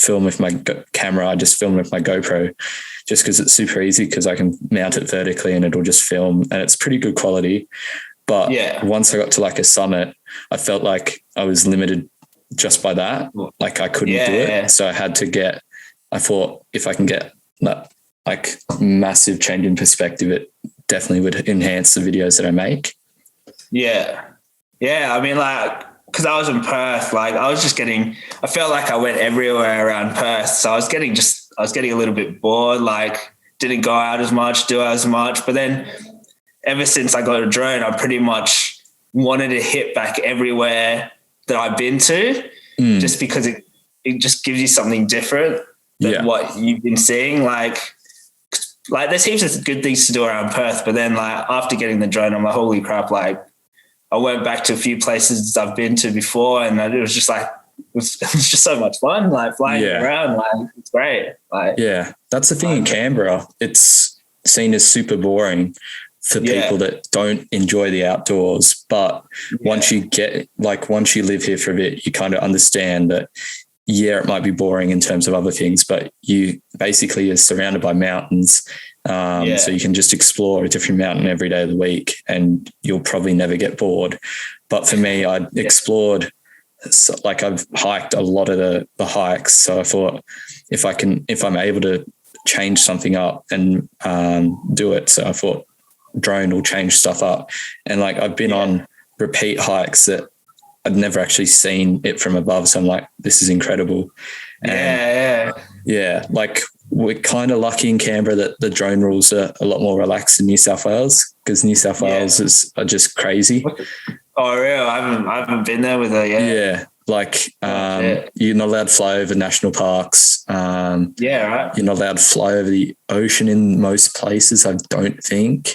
film with my camera. I just filmed with my GoPro just because it's super easy because I can mount it vertically and it'll just film and it's pretty good quality. But once I got to like a summit, I felt like I was limited just by that. Like I couldn't do it. So I thought if I can get that like massive change in perspective, it definitely would enhance the videos that I make. Yeah. Yeah. I mean, like, because I was in Perth, like I felt like I went everywhere around Perth. So I was getting a little bit bored, like didn't go out as much, do as much. But then ever since I got a drone, I pretty much wanted to hit back everywhere that I've been to, just because it just gives you something different than what you've been seeing. Like there's heaps of good things to do around Perth, but then like after getting the drone, I'm like, holy crap, like I went back to a few places I've been to before, and it was just like, it was just so much fun, like flying around, like it's great. Like, that's the thing in Canberra. It's seen as super boring for people that don't enjoy the outdoors. But once you live here for a bit, you kind of understand that, it might be boring in terms of other things, but you basically are surrounded by mountains. So you can just explore a different mountain every day of the week and you'll probably never get bored. But for me, I explored, like I've hiked a lot of the hikes. So I thought if I'm able to change something up and do it. So I thought drone will change stuff up. And like I've been on repeat hikes that I'd never actually seen it from above. So I'm like, this is incredible. And like we're kind of lucky in Canberra that the drone rules are a lot more relaxed in New South Wales, because New South Wales are just crazy. Oh, really? I haven't been there with it yet. Yeah. Like you're not allowed to fly over national parks. Right. You're not allowed to fly over the ocean in most places, I don't think.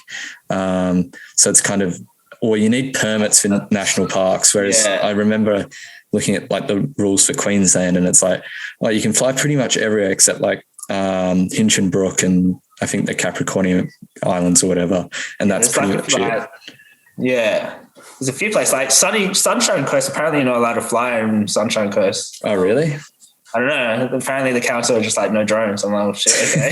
So it's kind of, or you need permits for national parks. Whereas I remember looking at like the rules for Queensland, and it's like, well, you can fly pretty much everywhere except like Hinchinbrook and I think the Capricornian Islands or whatever. And that's pretty much it. Yeah. There's a few places like Sunshine Coast. Apparently you're not allowed to fly in Sunshine Coast. Oh, really? I don't know. Apparently the council are just like, no drones. I'm like, oh shit, okay.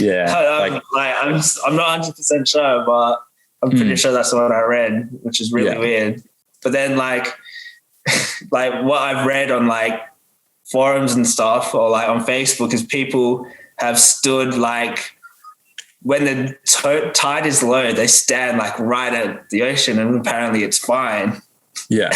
I'm not 100% sure, but I'm pretty sure that's what I read, which is really weird. But then like what I've read on like forums and stuff, or like on Facebook, is people have stood like when the tide is low, they stand like right at the ocean, and apparently it's fine. Yeah.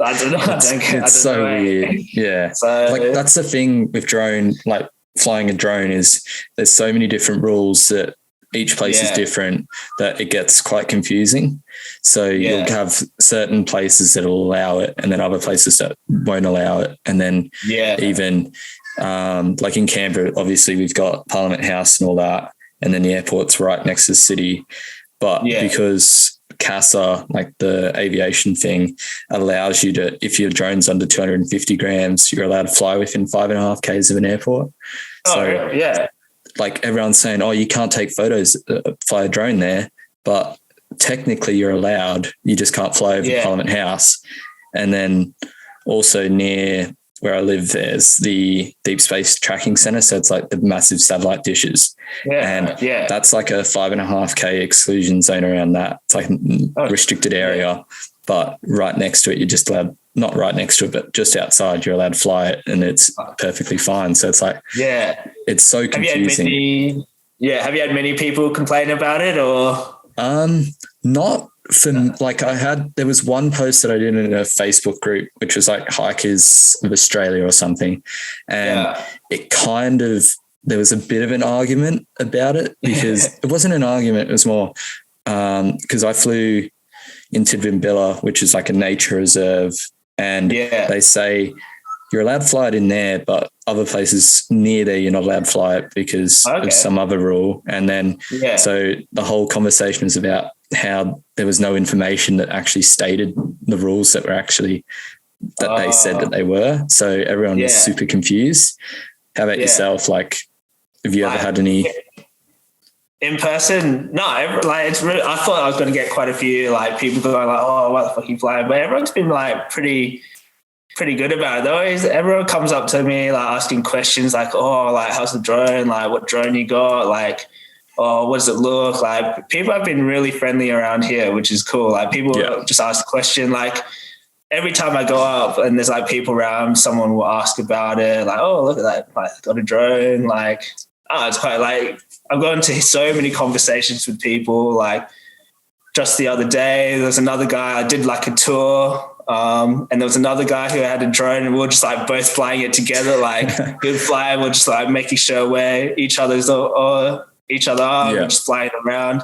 I don't know. It's so weird. Yeah. So, like that's the thing with drone, like flying a drone, is there's so many different rules that each place is different, that it gets quite confusing. So you'll have certain places that will allow it and then other places that won't allow it. And then even like in Canberra, obviously we've got Parliament House and all that, and then the airport's right next to the city. But because CASA, like the aviation thing, allows you to, if your drone's under 250 grams, you're allowed to fly within 5.5 Ks of an airport. Like everyone's saying, oh, you can't take photos, fly a drone there, but technically you're allowed. You just can't fly over Parliament House. And then also near where I live, there's the Deep Space Tracking Centre. So it's like the massive satellite dishes. That's like a 5.5 K exclusion zone around that. It's like a restricted area, but right next to it, you're just allowed, not right next to it, but just outside, you're allowed to fly it, and it's perfectly fine. So it's like, it's so confusing. Have you had many people complain about it, or? Not for like there was one post that I did in a Facebook group, which was like Hikers of Australia or something. And it kind of, there was a bit of an argument about it, because it wasn't an argument. It was more because I flew into Vimbilla, which is like a nature reserve. And they say you're allowed to fly it in there, but other places near there, you're not allowed to fly it because of some other rule. And then, so the whole conversation was about how there was no information that actually stated the rules that were actually, that they said that they were. So everyone was super confused. How about yourself? Like, have you ever had any? In person? No, like it's really, I thought I was going to get quite a few like people going like, oh, what the fuck are you flying? But everyone's been like pretty good about it though. Everyone comes up to me like asking questions like, oh, like how's the drone? Like what drone you got? Like, oh, what does it look like? People have been really friendly around here, which is cool. Like people just ask a question. Like every time I go up and there's like people around, someone will ask about it. Like, oh, look at that. Like, got a drone. Like, oh, it's quite like, I've gone to so many conversations with people. Like just the other day, there's another guy, I did like a tour And there was another guy who had a drone, and we were just like both flying it together. Like good fly, we're just like making sure where each other are. We're just flying around.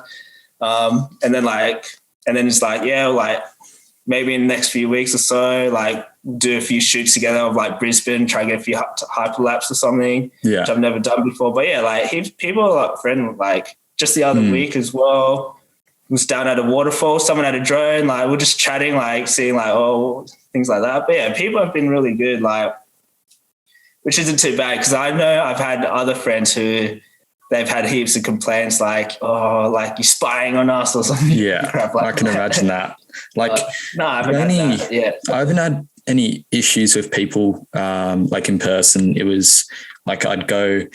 And then it's like, yeah, like maybe in the next few weeks or so, like do a few shoots together of like Brisbane, try and get a few hyperlapse or something, which I've never done before. But yeah, like people are like friendly. Like just the other week as well, was down at a waterfall, someone had a drone, like we're just chatting, like seeing like, things like that. But yeah, people have been really good, like, which isn't too bad, because I know I've had other friends who they've had heaps of complaints like, like you're spying on us or something. Yeah, I can imagine that. Like, no, I haven't had that yet. I haven't had any issues with people like in person. It was like I'd go,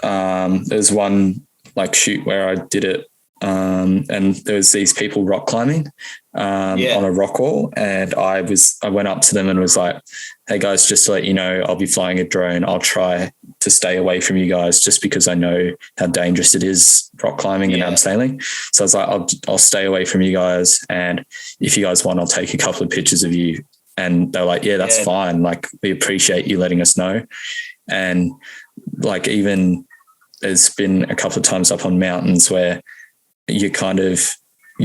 there's one like shoot where I did it, and there was these people rock climbing on a rock wall, and I went up to them and was like, hey guys, just to let you know, I'll be flying a drone. I'll try to stay away from you guys just because I know how dangerous it is rock climbing and abseiling. So I was like, I'll stay away from you guys, and if you guys want, I'll take a couple of pictures of you. And they're like, yeah, that's fine. Like, we appreciate you letting us know. And like, even there's been a couple of times up on mountains where you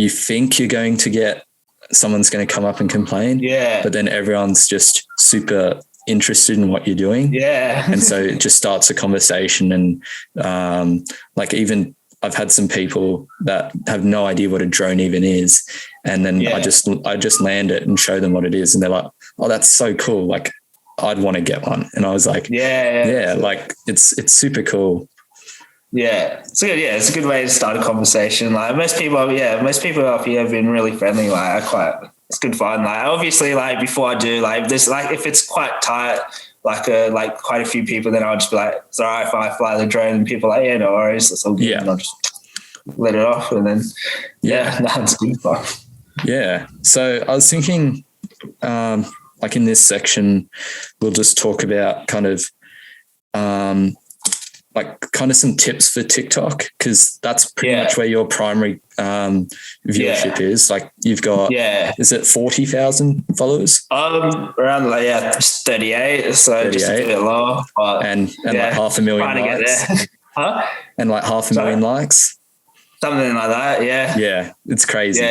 think you're going to get someone's going to come up and complain, but then everyone's just super interested in what you're doing, and so it just starts a conversation. And like, even I've had some people that have no idea what a drone even is, and then I just land it and show them what it is, and they're like, oh, that's so cool, like I'd want to get one. And I was like, like it's super cool. Yeah, it's good. Yeah, it's a good way to start a conversation. Like most people up here have been really friendly. Like it's good fun. Like obviously, like before I do, like this, like if it's quite tight, like quite a few people, then I'll just be like, it's all right if I fly the drone, and people are like, yeah, no worries, that's all good. And I'll just let it off, and then it's good fun. Yeah. So I was thinking, like in this section, we'll just talk about kind of some tips for TikTok, because that's pretty much where your primary viewership is. Like you've got, is it 40,000 followers? Around 38, so 38. Just a bit lower. But and like 500,000 likes. And like 500,000 likes. Something like that, yeah. It's crazy.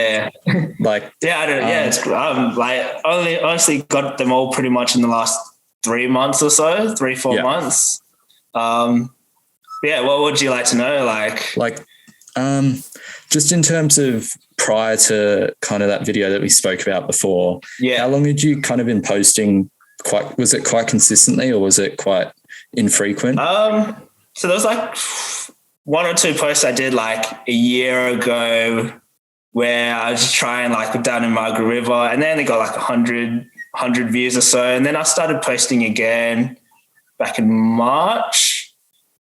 Like I don't. It's like honestly got them all pretty much in the last 3 months or so, 3-4 months. What would you like to know? Like, just in terms of prior to kind of that video that we spoke about before, how long had you kind of been posting? Was it quite consistently, or was it quite infrequent? So there was like 1 or 2 posts I did like a year ago where I was just trying like down in Margaret River, and then they got like 100 views or so. And then I started posting again back in March.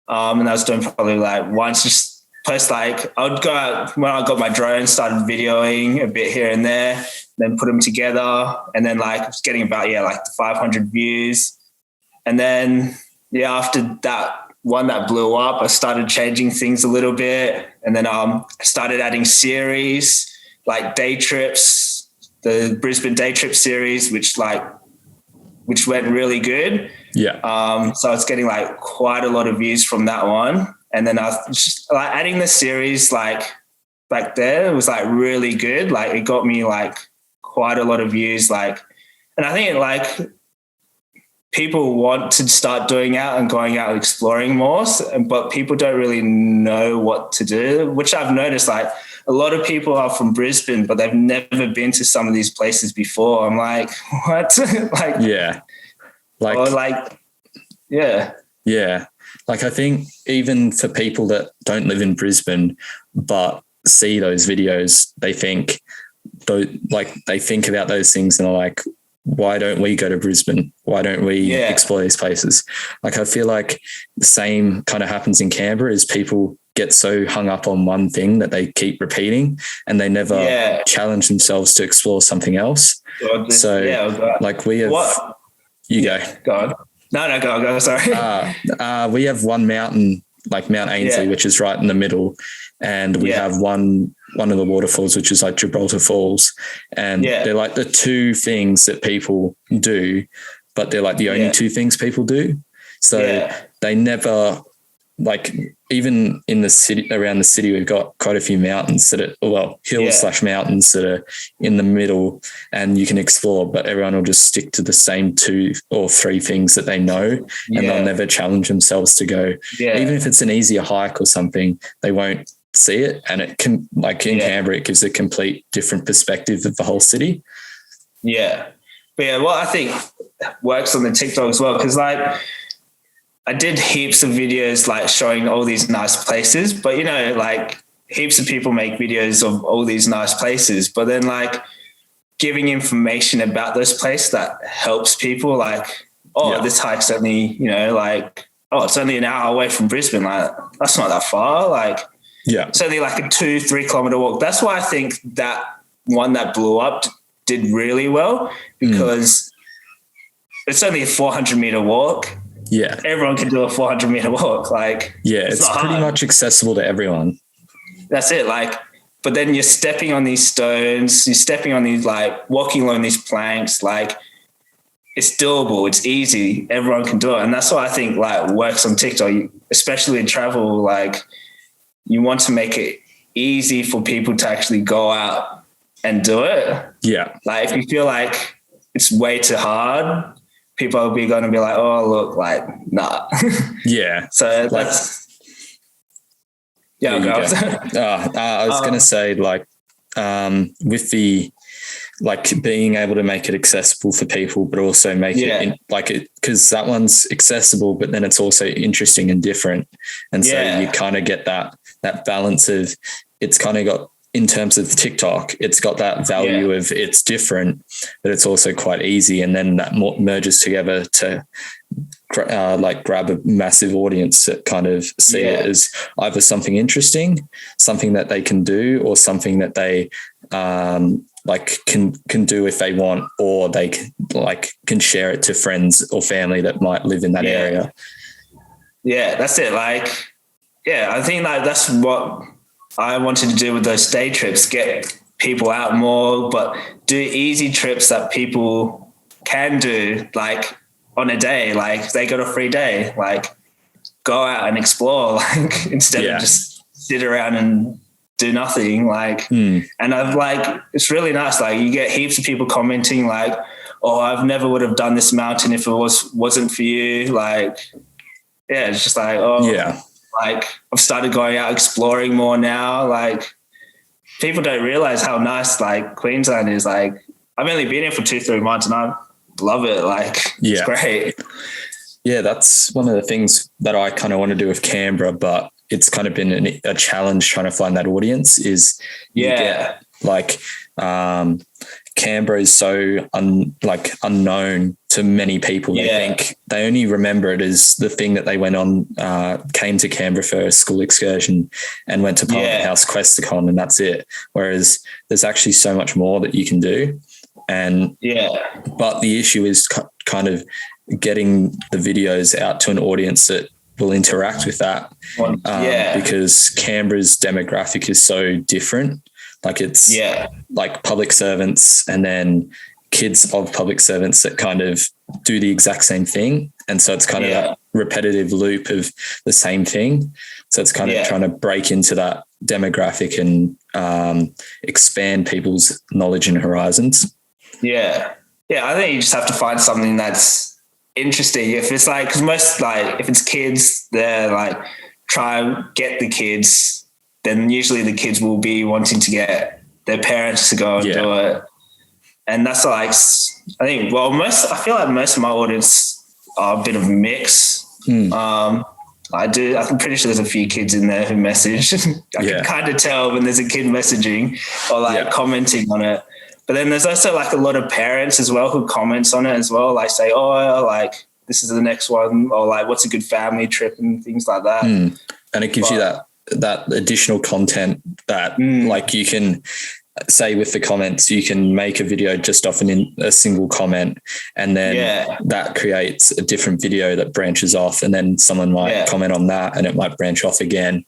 And I was doing probably like once, just post like, I would go out when I got my drone, started videoing a bit here and there, then put them together. And then like I was getting about, like 500 views. And then, after that one that blew up, I started changing things a little bit. And then I started adding series, like day trips, the Brisbane day trip series, which went really good. So I was getting like quite a lot of views from that one. And then I was just like adding the series like back there, it was like really good. Like it got me like quite a lot of views. Like, and I think like people want to start doing out and going out and exploring more, but people don't really know what to do, which I've noticed. Like a lot of people are from Brisbane, but they've never been to some of these places before. I'm like, what? Like I think even for people that don't live in Brisbane but see those videos, they think about those things and are like, why don't we go to Brisbane? Why don't we explore these places? Like I feel like the same kind of happens in Canberra, is people get so hung up on one thing that they keep repeating and they never challenge themselves to explore something else. Like we have... What? You go. Go on. No, go. Sorry. We have one mountain, like Mount Ainslie, which is right in the middle, and we have one one of the waterfalls, which is like Gibraltar Falls. And they're like the two things that people do, but they're like the only two things people do. So they never, like, even in the city, around the city, we've got quite a few mountains that are, hills / mountains that are in the middle and you can explore, but everyone will just stick to the same 2 or 3 things that they know, and they'll never challenge themselves to go, even if it's an easier hike or something, they won't see it. And it can, like in Canberra, it gives a complete different perspective of the whole city. Yeah. But what I think works on the TikTok as well, because like, I did heaps of videos like showing all these nice places, but like heaps of people make videos of all these nice places, but then like giving information about those places that helps people, like, this hike's only, like, it's only an hour away from Brisbane. Like, that's not that far. Like, it's only like a 2-3 kilometer walk. That's why I think that one that blew up did really well, because it's only a 400 meter walk. Yeah. Everyone can do a 400 meter walk. Like, it's pretty much accessible to everyone. That's it. Like, but then you're stepping on these stones, you're stepping on these, like, walking along these planks, like, it's doable. It's easy. Everyone can do it. And that's what I think, like, works on TikTok, especially in travel. Like, you want to make it easy for people to actually go out and do it. Yeah. Like, if you feel like it's way too hard, people will be going to be like, oh, look, like, nah. Yeah. So that's, I was going to say, like, with the, like, being able to make it accessible for people, but also make it because that one's accessible, but then it's also interesting and different. And so you kind of get that balance of, it's kind of got, in terms of TikTok, it's got that value of it's different, but it's also quite easy. And then that merges together to like grab a massive audience that kind of see it as either something interesting, something that they can do, or something that they like can do if they want, or they can share it to friends or family that might live in that area. Yeah, that's it. Like, I think like that's what I wanted to do with those day trips, get people out more, but do easy trips that people can do, like, on a day. Like, they got a free day, like, go out and explore, like, instead of just sit around and do nothing. Like, and I've, like, it's really nice. Like, you get heaps of people commenting like, oh, I've never would have done this mountain if it wasn't for you. Like, it's just like, like, I've started going out exploring more now. Like, people don't realize how nice, like, Queensland is. Like, I've only been here for 2-3 months and I love it. Like, it's great. Yeah, that's one of the things that I kind of want to do with Canberra, but it's kind of been a challenge trying to find that audience. Is you get, like, Canberra is so unknown to many people. They think they only remember it as the thing that they went on, came to Canberra for a school excursion and went to Parliament House Questacon, and that's it. Whereas there's actually so much more that you can do. And but the issue is kind of getting the videos out to an audience that will interact with that, because Canberra's demographic is so different. Like, it's like public servants and then kids of public servants that kind of do the exact same thing. And so it's kind of that repetitive loop of the same thing. So it's kind of trying to break into that demographic and expand people's knowledge and horizons. Yeah. Yeah. I think you just have to find something that's interesting. If it's like, because most, like, if it's kids, they're like, try and get the kids, then usually the kids will be wanting to get their parents to go and do it. And that's like, I think, I feel like most of my audience are a bit of a mix. I'm pretty sure there's a few kids in there who message. I can kind of tell when there's a kid messaging or like commenting on it. But then there's also like a lot of parents as well who comments on it as well, like say, oh, like, this is the next one, or like, what's a good family trip and things like that. And it gives you that additional content that like, you can say with the comments, you can make a video just off a single comment, and then that creates a different video that branches off, and then someone might comment on that and it might branch off again.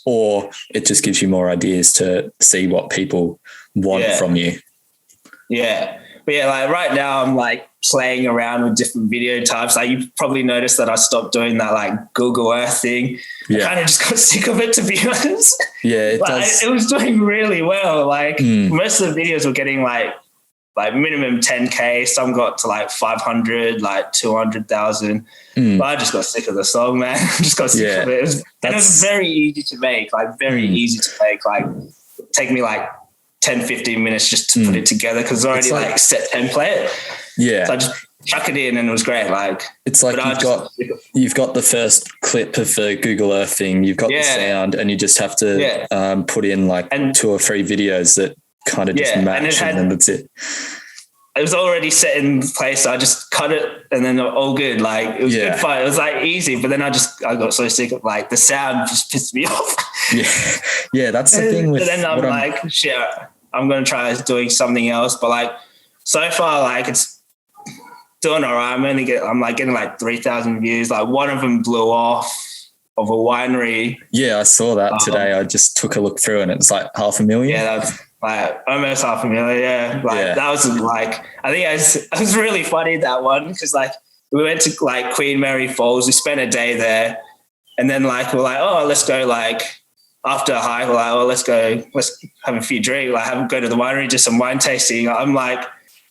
or it just gives you more ideas to see what people want from you. Yeah. But yeah, like right now I'm like playing around with different video types. Like you probably noticed that I stopped doing that like Google Earth thing. I kind of just got sick of it, to be honest. Yeah, it like, does. It was doing really well. Like most of the videos were getting like minimum 10K. Some got to like 500, like 200,000. But I just got sick of the song, man. I just got sick of it. It was very easy to make, like very easy to make. Like take me like 10, 15 minutes just to put it together because it's already like set template. Yeah. So I just chuck it in and it was great. Like it's like you've got the first clip of the Google Earth thing, you've got the sound, and you just have to put in like 2 or 3 videos that kind of just match, and then that's it. It was already set in place. So I just cut it and then all good. Like it was good fun. It was like easy, but then I got so sick of like the sound just pissed me off. Yeah, that's the thing with. But then I'm like, shit, I'm going to try doing something else. But like so far, like it's doing all right. I'm like getting like 3,000 views. Like one of them blew off of a winery. Yeah, I saw that today. I just took a look through and it's like 500,000. Yeah, that's like almost 500,000. Yeah, like that was like I think it was really funny, that one, because like we went to like Queen Mary Falls. We spent a day there, and then like we're like, oh, let's go like after a hike. We're like, oh, let's have a few drinks. Like go to the winery, do some wine tasting. I'm like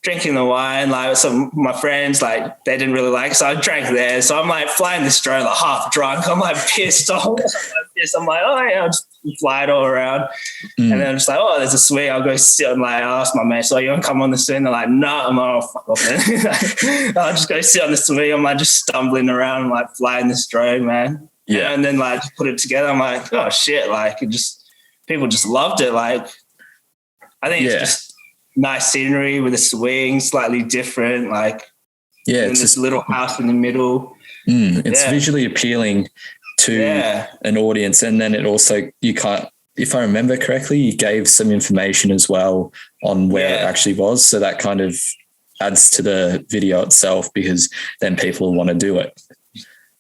drinking the wine, like some of my friends, like they didn't really like it, so I drank there. So I'm like flying this drone like half drunk. I'm like pissed off. I'm like, oh yeah, I'll just fly it all around. And then I'm just like, oh, there's a swing. I'll go sit and like ask my mate, so you want to come on the swing? They're like, no. I'm like, oh, fuck off, man. I'll just go sit on the swing. I'm like just stumbling around, I'm like flying this drone, man. Yeah. And then like put it together. I'm like, oh shit, like people just loved it. Like I think it's just nice scenery with a swing, slightly different, like it's this little house in the middle. It's visually appealing to an audience, and then it also, if I remember correctly, you gave some information as well on where it actually was, so that kind of adds to the video itself, because then people want to do it.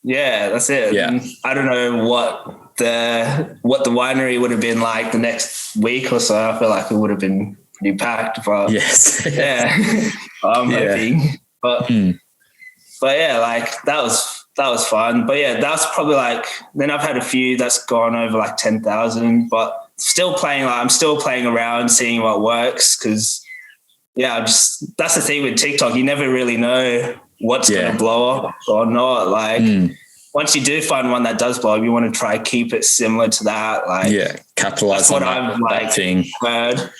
Yeah, that's it. Yeah. And I don't know what the winery would have been like the next week or so. I feel like it would have been pretty packed, but I'm hoping. But yeah, like that was fun. But yeah, that's probably like, then I've had a few that's gone over like 10,000, but I'm still playing around, seeing what works. Cause that's the thing with TikTok. You never really know what's going to blow up or not. Like once you do find one that does blow up, you want to try keep it similar to that. Like capitalize on that thing. Heard.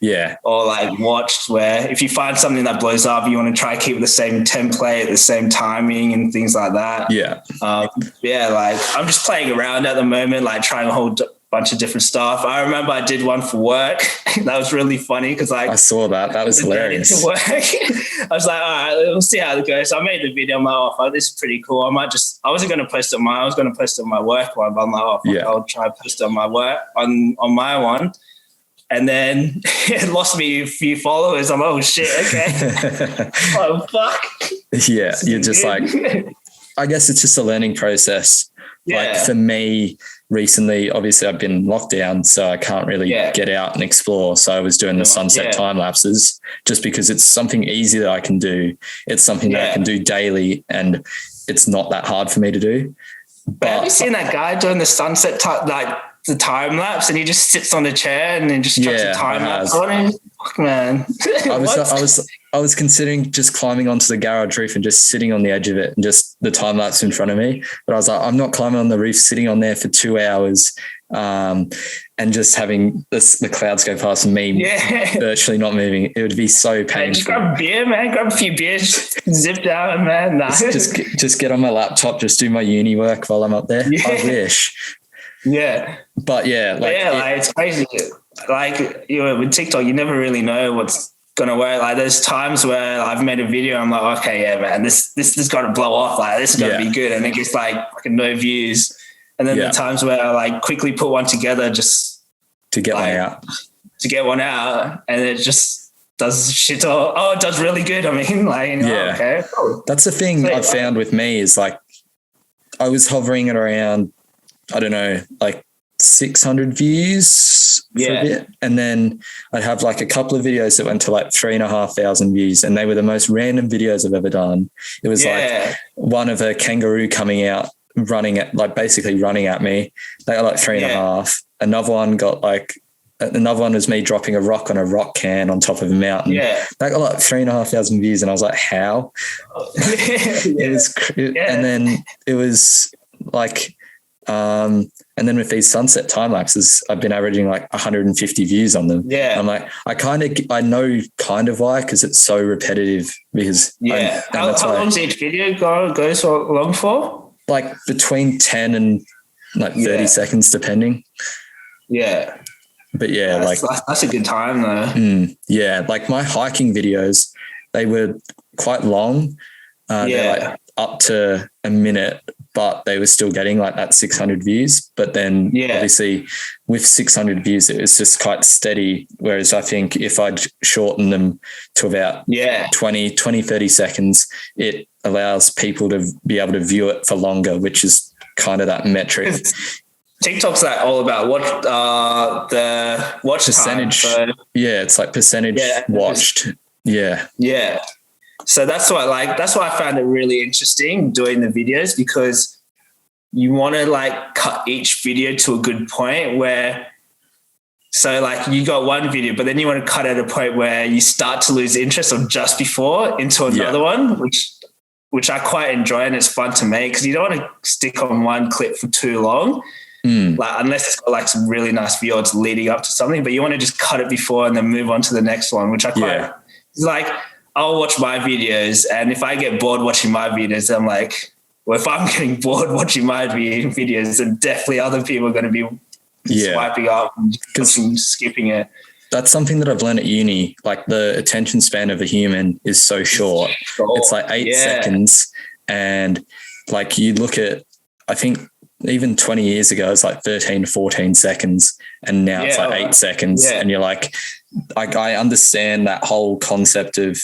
Yeah. Or like watched, where if you find something that blows up, you want to try keep the same template, the same timing and things like that. Yeah. Like I'm just playing around at the moment, like trying a whole bunch of different stuff. I remember I did one for work. That was really funny because like I saw that. That was hilarious. To work. I was like, all right, we'll see how it goes. So I made the video. I'm like, oh, this is pretty cool. I wasn't going to post it on I was going to post it on my work one, but I'm like, I'll try to post it on my work on my one. And then it lost me a few followers. I'm like, oh shit, okay. Oh fuck. Yeah, you're just like, I guess it's just a learning process. Yeah. Like for me recently, obviously I've been locked down, so I can't really get out and explore. So I was doing the sunset time lapses just because it's something easy that I can do. It's something that I can do daily, and it's not that hard for me to do. But have you seen that guy doing the sunset the time lapse, and he just sits on a chair and then just chucks a time lapse on him? Fuck, man. I was considering just climbing onto the garage roof and just sitting on the edge of it and just the time lapse in front of me. But I was like, I'm not climbing on the roof, sitting on there for 2 hours, and just having the clouds go past and me virtually not moving. It would be so painful. Hey, just grab a beer, man. Grab a few beers, zip down, man. Nah. Just get on my laptop, just do my uni work while I'm up there. Yeah. I wish. Yeah. But it's crazy. Like, with TikTok, you never really know what's going to work. Like there's times where I've made a video, I'm like, okay, yeah, man, this has got to blow off. Like this is going to be good. And it gets like fucking no views. And then the times where I like quickly put one together just to get one out. To get one out, and it just does shit all. Oh, it does really good. I mean, like, okay, cool. That's the thing I've found with me is like I was hovering at around, I don't know, like 600 views for a bit. And then I'd have like a couple of videos that went to like 3,500 views, and they were the most random videos I've ever done. It was like one of a kangaroo coming out, basically running at me. They got like 3.5. Another one was me dropping a rock on a rock can on top of a mountain. Yeah. That got like 3,500 views. And I was like, how? And then it was like, and then with these sunset time lapses, I've been averaging like 150 views on them. Yeah. I'm like, I know kind of why, because it's so repetitive. Because how long does each video go so long for? Like between 10 and like 30 seconds, depending. Yeah. But that's a good time though. Like my hiking videos, they were quite long. They're like up to a minute, but they were still getting like that 600 views. But then obviously with 600 views, it was just quite steady. Whereas I think if I'd shorten them to about 20, 30 seconds, it allows people to be able to view it for longer, which is kind of that metric. TikTok's like all about the watch percentage. Time, so. Yeah, it's like percentage watched. Yeah. Yeah. So that's why I found it really interesting doing the videos, because you want to like cut each video to a good point where, so like you got one video, but then you want to cut at a point where you start to lose interest or just before into another one, which I quite enjoy, and it's fun to make because you don't want to stick on one clip for too long. Like unless it's got like some really nice views leading up to something, but you want to just cut it before and then move on to the next one, which I quite like. I'll watch my videos, and if I get bored watching my videos, I'm like, well, if I'm getting bored watching my videos, then definitely other people are going to be swiping up and skipping it. That's something that I've learned at uni. Like the attention span of a human is so short. It's like 8 seconds. And like you look at, I think even 20 years ago, it's like 13 to 14 seconds. And now it's like 8 seconds. And you're like, I understand that whole concept of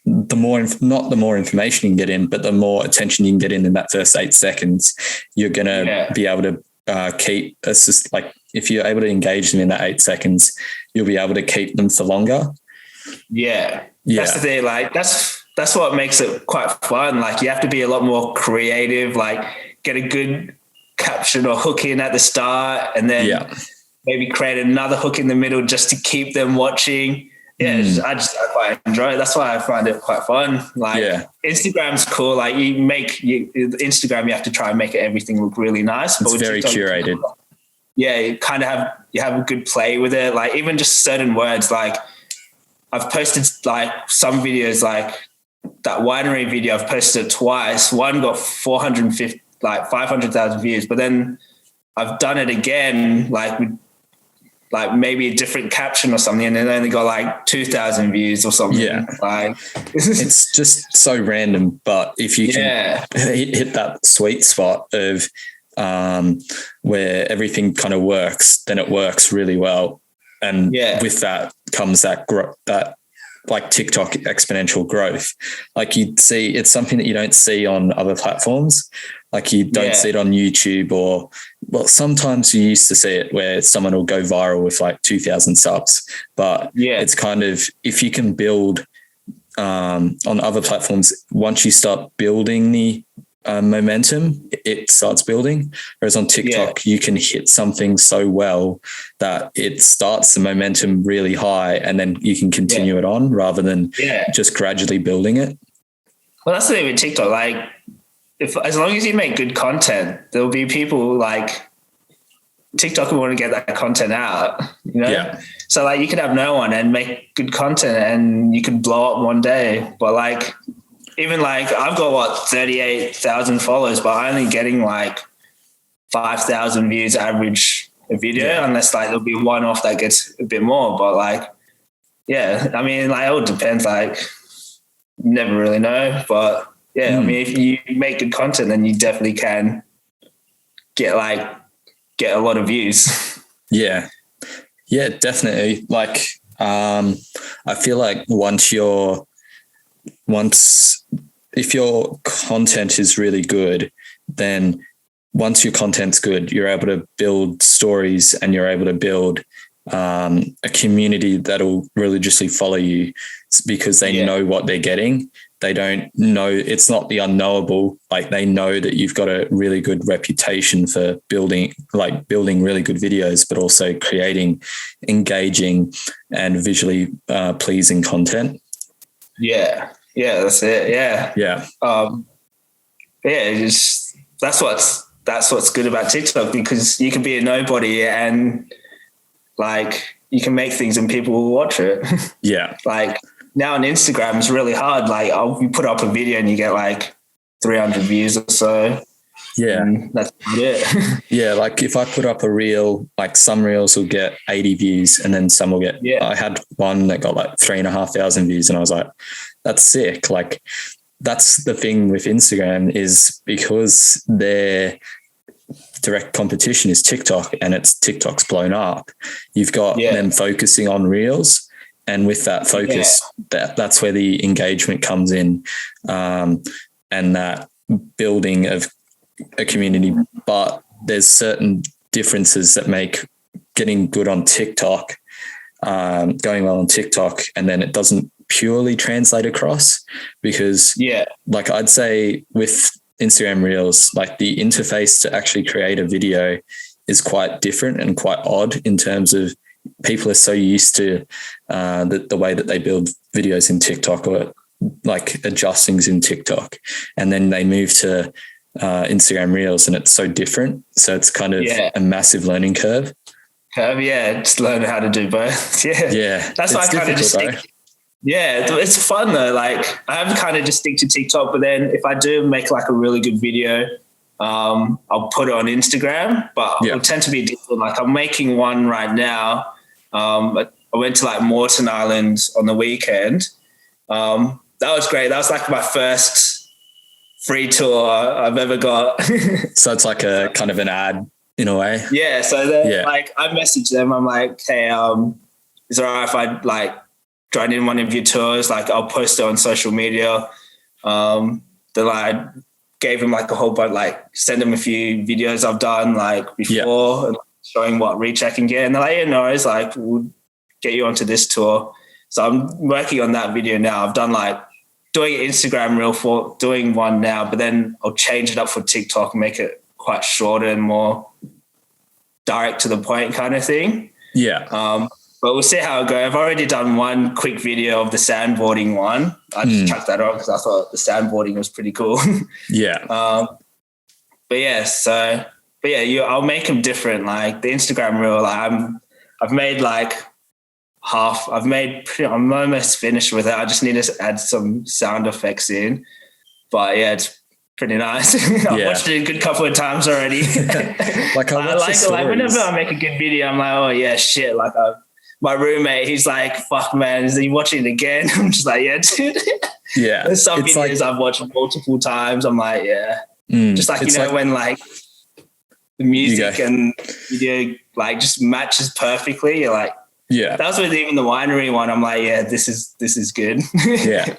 not the more information you can get in, but the more attention you can get in that first 8 seconds, you're going to be able to keep just like, if you're able to engage them in that 8 seconds, you'll be able to keep them for longer. Yeah. That's the thing. Like that's what makes it quite fun. Like you have to be a lot more creative, like get a good caption or hook in at the start, and then maybe create another hook in the middle just to keep them watching. I quite enjoy it. That's why I find it quite fun. Like Instagram's cool. Like Instagram, you have to try and make everything look really nice. It's very curated. You kind of have a good play with it. Like even just certain words. Like I've posted like some videos, like that winery video. I've posted it twice. One got 500,000 views, but then I've done it again, like with like maybe a different caption or something, and it only got like 2,000 views or something. Yeah. Like it's just so random, but if you can hit that sweet spot of where everything kind of works, then it works really well. And with that comes that like TikTok exponential growth. Like you'd see, it's something that you don't see on other platforms. Like you don't see it on YouTube sometimes you used to see it where someone will go viral with like 2,000 subs, but it's kind of, if you can build on other platforms, once you start building the momentum, it starts building. Whereas on TikTok, you can hit something so well that it starts the momentum really high, and then you can continue it on rather than just gradually building it. Well, that's the thing with TikTok. Like, as long as you make good content, there'll be people like TikTok will want to get that content out, you know? Yeah. So like you could have no one and make good content and you could blow up one day. But like, even like I've got 38,000 followers, but I'm only getting like 5,000 views average a video, unless like there'll be one off that gets a bit more. But like, I mean, like it all depends. Like, you never really know, but I mean, if you make good content, then you definitely can get a lot of views. Yeah, definitely. Like, I feel like if your content is really good, then once your content's good, you're able to build stories and you're able to build a community that'll religiously follow you because they know what they're getting. They don't know, it's not the unknowable. Like they know that you've got a really good reputation for building really good videos, but also creating engaging and visually pleasing content. Yeah. Yeah, that's it. Yeah. Yeah. That's what's good about TikTok, because you can be a nobody and like you can make things and people will watch it. Yeah. Like now on Instagram it's really hard. Like you put up a video and you get like 300 views or so. Yeah. And that's it. Yeah. Like if I put up a reel, like some reels will get 80 views and then some will get, I had one that got like 3,500 views and I was like, that's sick. Like that's the thing with Instagram, is because their direct competition is TikTok and TikTok's blown up. You've got them focusing on reels. And with that focus, that's where the engagement comes in, and that building of a community. But there's certain differences that make getting good on TikTok, going well on TikTok, and then it doesn't purely translate across, because like I'd say with Instagram Reels, like the interface to actually create a video is quite different and quite odd in terms of people are so used to the way that they build videos in TikTok, or like adjustings in TikTok, and then they move to Instagram Reels and it's so different. So it's kind of a massive learning curve. Just learn how to do both. Yeah. That's why I kind of just stick. Yeah, it's fun though. Like I have to kind of just stick to TikTok, but then if I do make like a really good video, I'll put it on Instagram, but it'll tend to be different. Like I'm making one right now. I went to like Moreton Island on the weekend. That was great. That was like my first free tour I've ever got. So it's like a kind of an ad in a way. Yeah. So then like I messaged them. I'm like, hey, is it all right if I like join in one of your tours? Like I'll post it on social media. Then I gave him like a whole bunch, like send him a few videos I've done like before and showing what reach I can get. And they're like, no, it's like, we'll get you onto this tour. So I'm working on that video now. I've done like doing an Instagram reel for doing one now, but then I'll change it up for TikTok and make it quite shorter and more direct to the point kind of thing. Yeah. But we'll see how it goes. I've already done one quick video of the sandboarding one. I just chucked that on because I thought the sandboarding was pretty cool. Yeah. I'll make them different. Like the Instagram reel, like I've made like half. I'm almost finished with it. I just need to add some sound effects in. But yeah, it's pretty nice. I've watched it a good couple of times already. Like whenever I make a good video, I'm like, oh yeah, shit. Like my roommate, he's like, fuck man, is he watching it again? I'm just like, yeah, dude. Yeah. There's some videos I've watched multiple times. I'm like, yeah. Just like, when like the music and video like just matches perfectly. You're like, that was with even the winery one. I'm like, yeah, this is good. Yeah.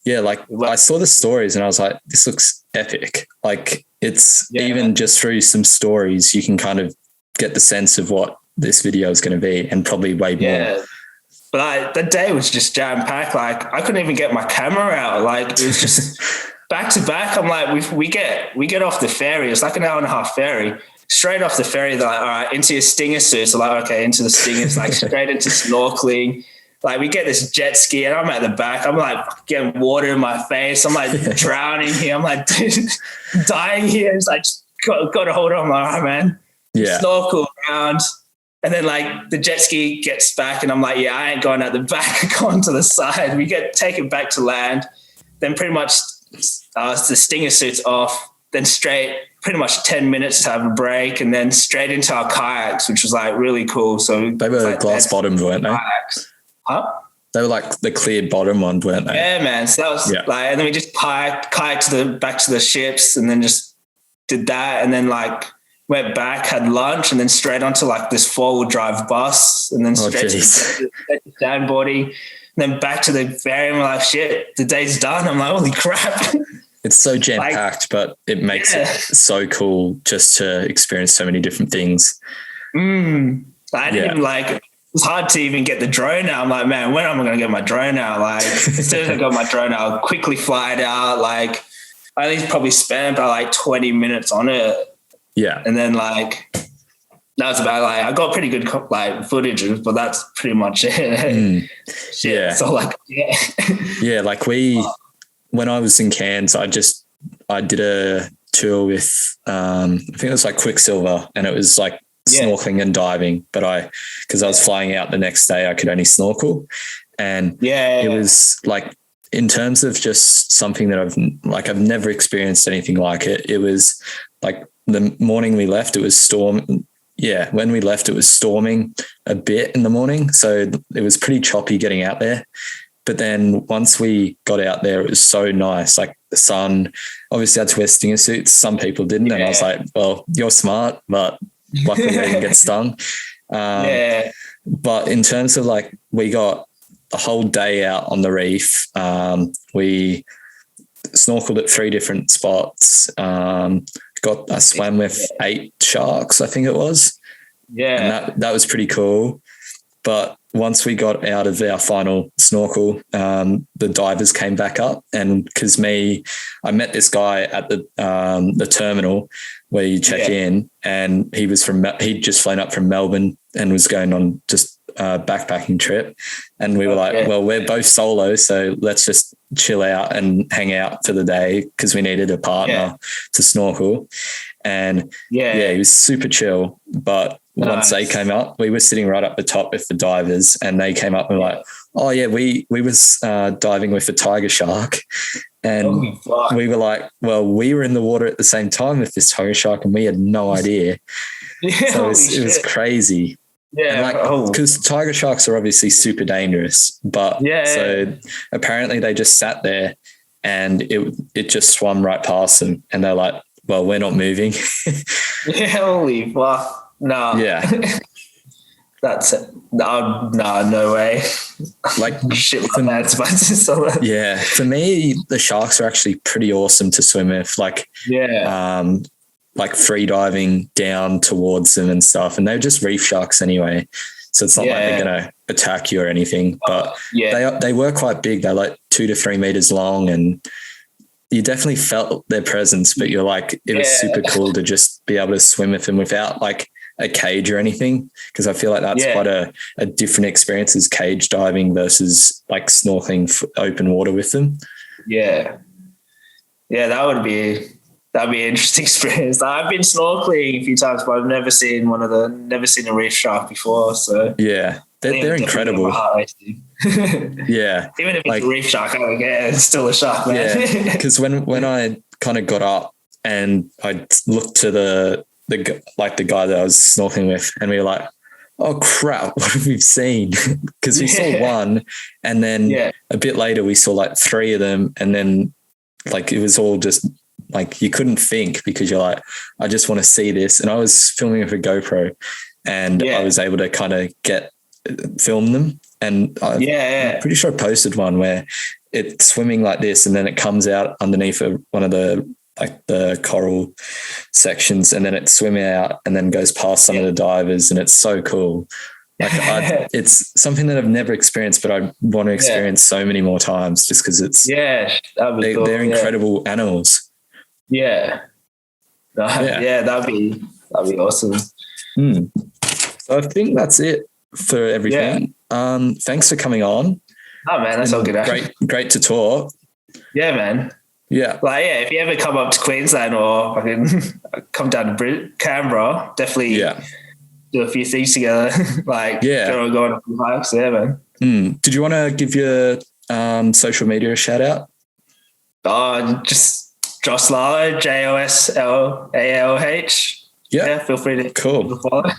Yeah. Like I saw the stories and I was like, this looks epic. Like it's even just through some stories, you can kind of get the sense of what this video is going to be, and probably way more. Yeah. But the day was just jam packed. Like I couldn't even get my camera out. Like it was just back to back. I'm like, we get off the ferry. It's like an hour and a half ferry. Straight off the ferry, they're like, all right, into your stinger suits. So like, okay, into the stingers, like straight into snorkeling. Like we get this jet ski and I'm at the back. I'm like getting water in my face. I'm like drowning here. I'm like, dude, dying here. It's like, just got to hold on. I'm like, all right, man. Yeah. Snorkel around. And then like the jet ski gets back and I'm like, yeah, I ain't going at the back, going to the side. We take it back to land. Then pretty much the stinger suits off, then straight pretty much 10 minutes to have a break, and then straight into our kayaks, which was like really cool. So they were like glass bottoms, weren't they? Kayaks. Huh? They were like the cleared bottom ones, weren't they? Yeah, man. So that was like, and then we just kayaked back to the ships and then just did that. And then like went back, had lunch, and then straight onto like this 4-wheel drive bus, and then straight to sandboarding, and then back to the ferry. And we're like, shit, the day's done. I'm like, holy crap. It's so jam-packed, but it makes it so cool just to experience so many different things. I didn't even it's hard to even get the drone out. I'm like, man, when am I going to get my drone out? Like, as soon as I got my drone out, I'll quickly fly it out. Like, I only probably spent about 20 minutes on it. Yeah. And then that was about I got pretty good footage, but that's pretty much it. Yeah. So yeah, when I was in Cairns, I did a tour with, I think it was Quicksilver, and it was snorkeling and diving, but because I was flying out the next day, I could only snorkel. And it was in terms of just something that I've never experienced anything like it. It was the morning we left, it was storm. Yeah. When we left, it was storming a bit in the morning. So it was pretty choppy getting out there. But then once we got out there, it was so nice. The sun, obviously I had to wear stinger suits. Some people didn't. And I was like, well, you're smart, but luckily I didn't get stung. But in terms of we got a whole day out on the reef. We snorkeled at 3 different spots. I swam with 8 sharks, I think it was. Yeah. And that was pretty cool. But once we got out of our final snorkel, the divers came back up, and because I met this guy at the terminal where you check in, and he'd just flown up from Melbourne and was going on just a backpacking trip. And we were well, we're both solo, so let's just chill out and hang out for the day because we needed a partner to snorkel. And he was super chill. But once they came up, we were sitting right up the top with the divers, and they came up and were like, oh yeah, we was diving with a tiger shark. And we were like, well, we were in the water at the same time with this tiger shark and we had no idea. So it was crazy. Yeah. Because tiger sharks are obviously super dangerous, but so apparently they just sat there and it just swam right past them, and they're like, well, we're not moving. Holy fuck. No. Yeah. That's it. No way. Shit like that. Yeah. For me, the sharks are actually pretty awesome to swim with. Free diving down towards them and stuff. And they're just reef sharks anyway. So it's not they're going to attack you or anything, but they were quite big. They're 2 to 3 meters long, and you definitely felt their presence, but you're it was super cool to just be able to swim with them without a cage or anything. Cause I feel that's quite a different experience as cage diving versus snorkeling open water with them. Yeah. Yeah. That'd be an interesting experience. I've been snorkeling a few times, but I've never seen a reef shark before. So yeah, they're incredible. Yeah. Even if it's a reef shark, I don't get it. It's still a shark, man. Yeah. Because when I kind of got up and I looked to the guy that I was snorkeling with, and we were like, oh crap, what have we seen? Because we saw one, and then a bit later we saw 3 of them, and then it was all just you couldn't think because you're like, I just want to see this. And I was filming with a GoPro, and I was able to kind of film them. And I'm pretty sure I posted one where it's swimming like this, and then it comes out underneath one of the coral sections, and then it's swimming out and then goes past some of the divers, and it's so cool. It's something that I've never experienced, but I want to experience so many more times just because they're incredible animals. Yeah. That'd be awesome. So I think that's it for everything. Thanks for coming on. Oh man, that's all good. Great to talk. Yeah, man. Yeah. If you ever come up to Queensland or come down to Canberra, definitely do a few things together. Go on a few hikes. Yeah, man. Did you want to give your social media a shout out? Just Josiah, Joslalh. Yeah, feel free to follow.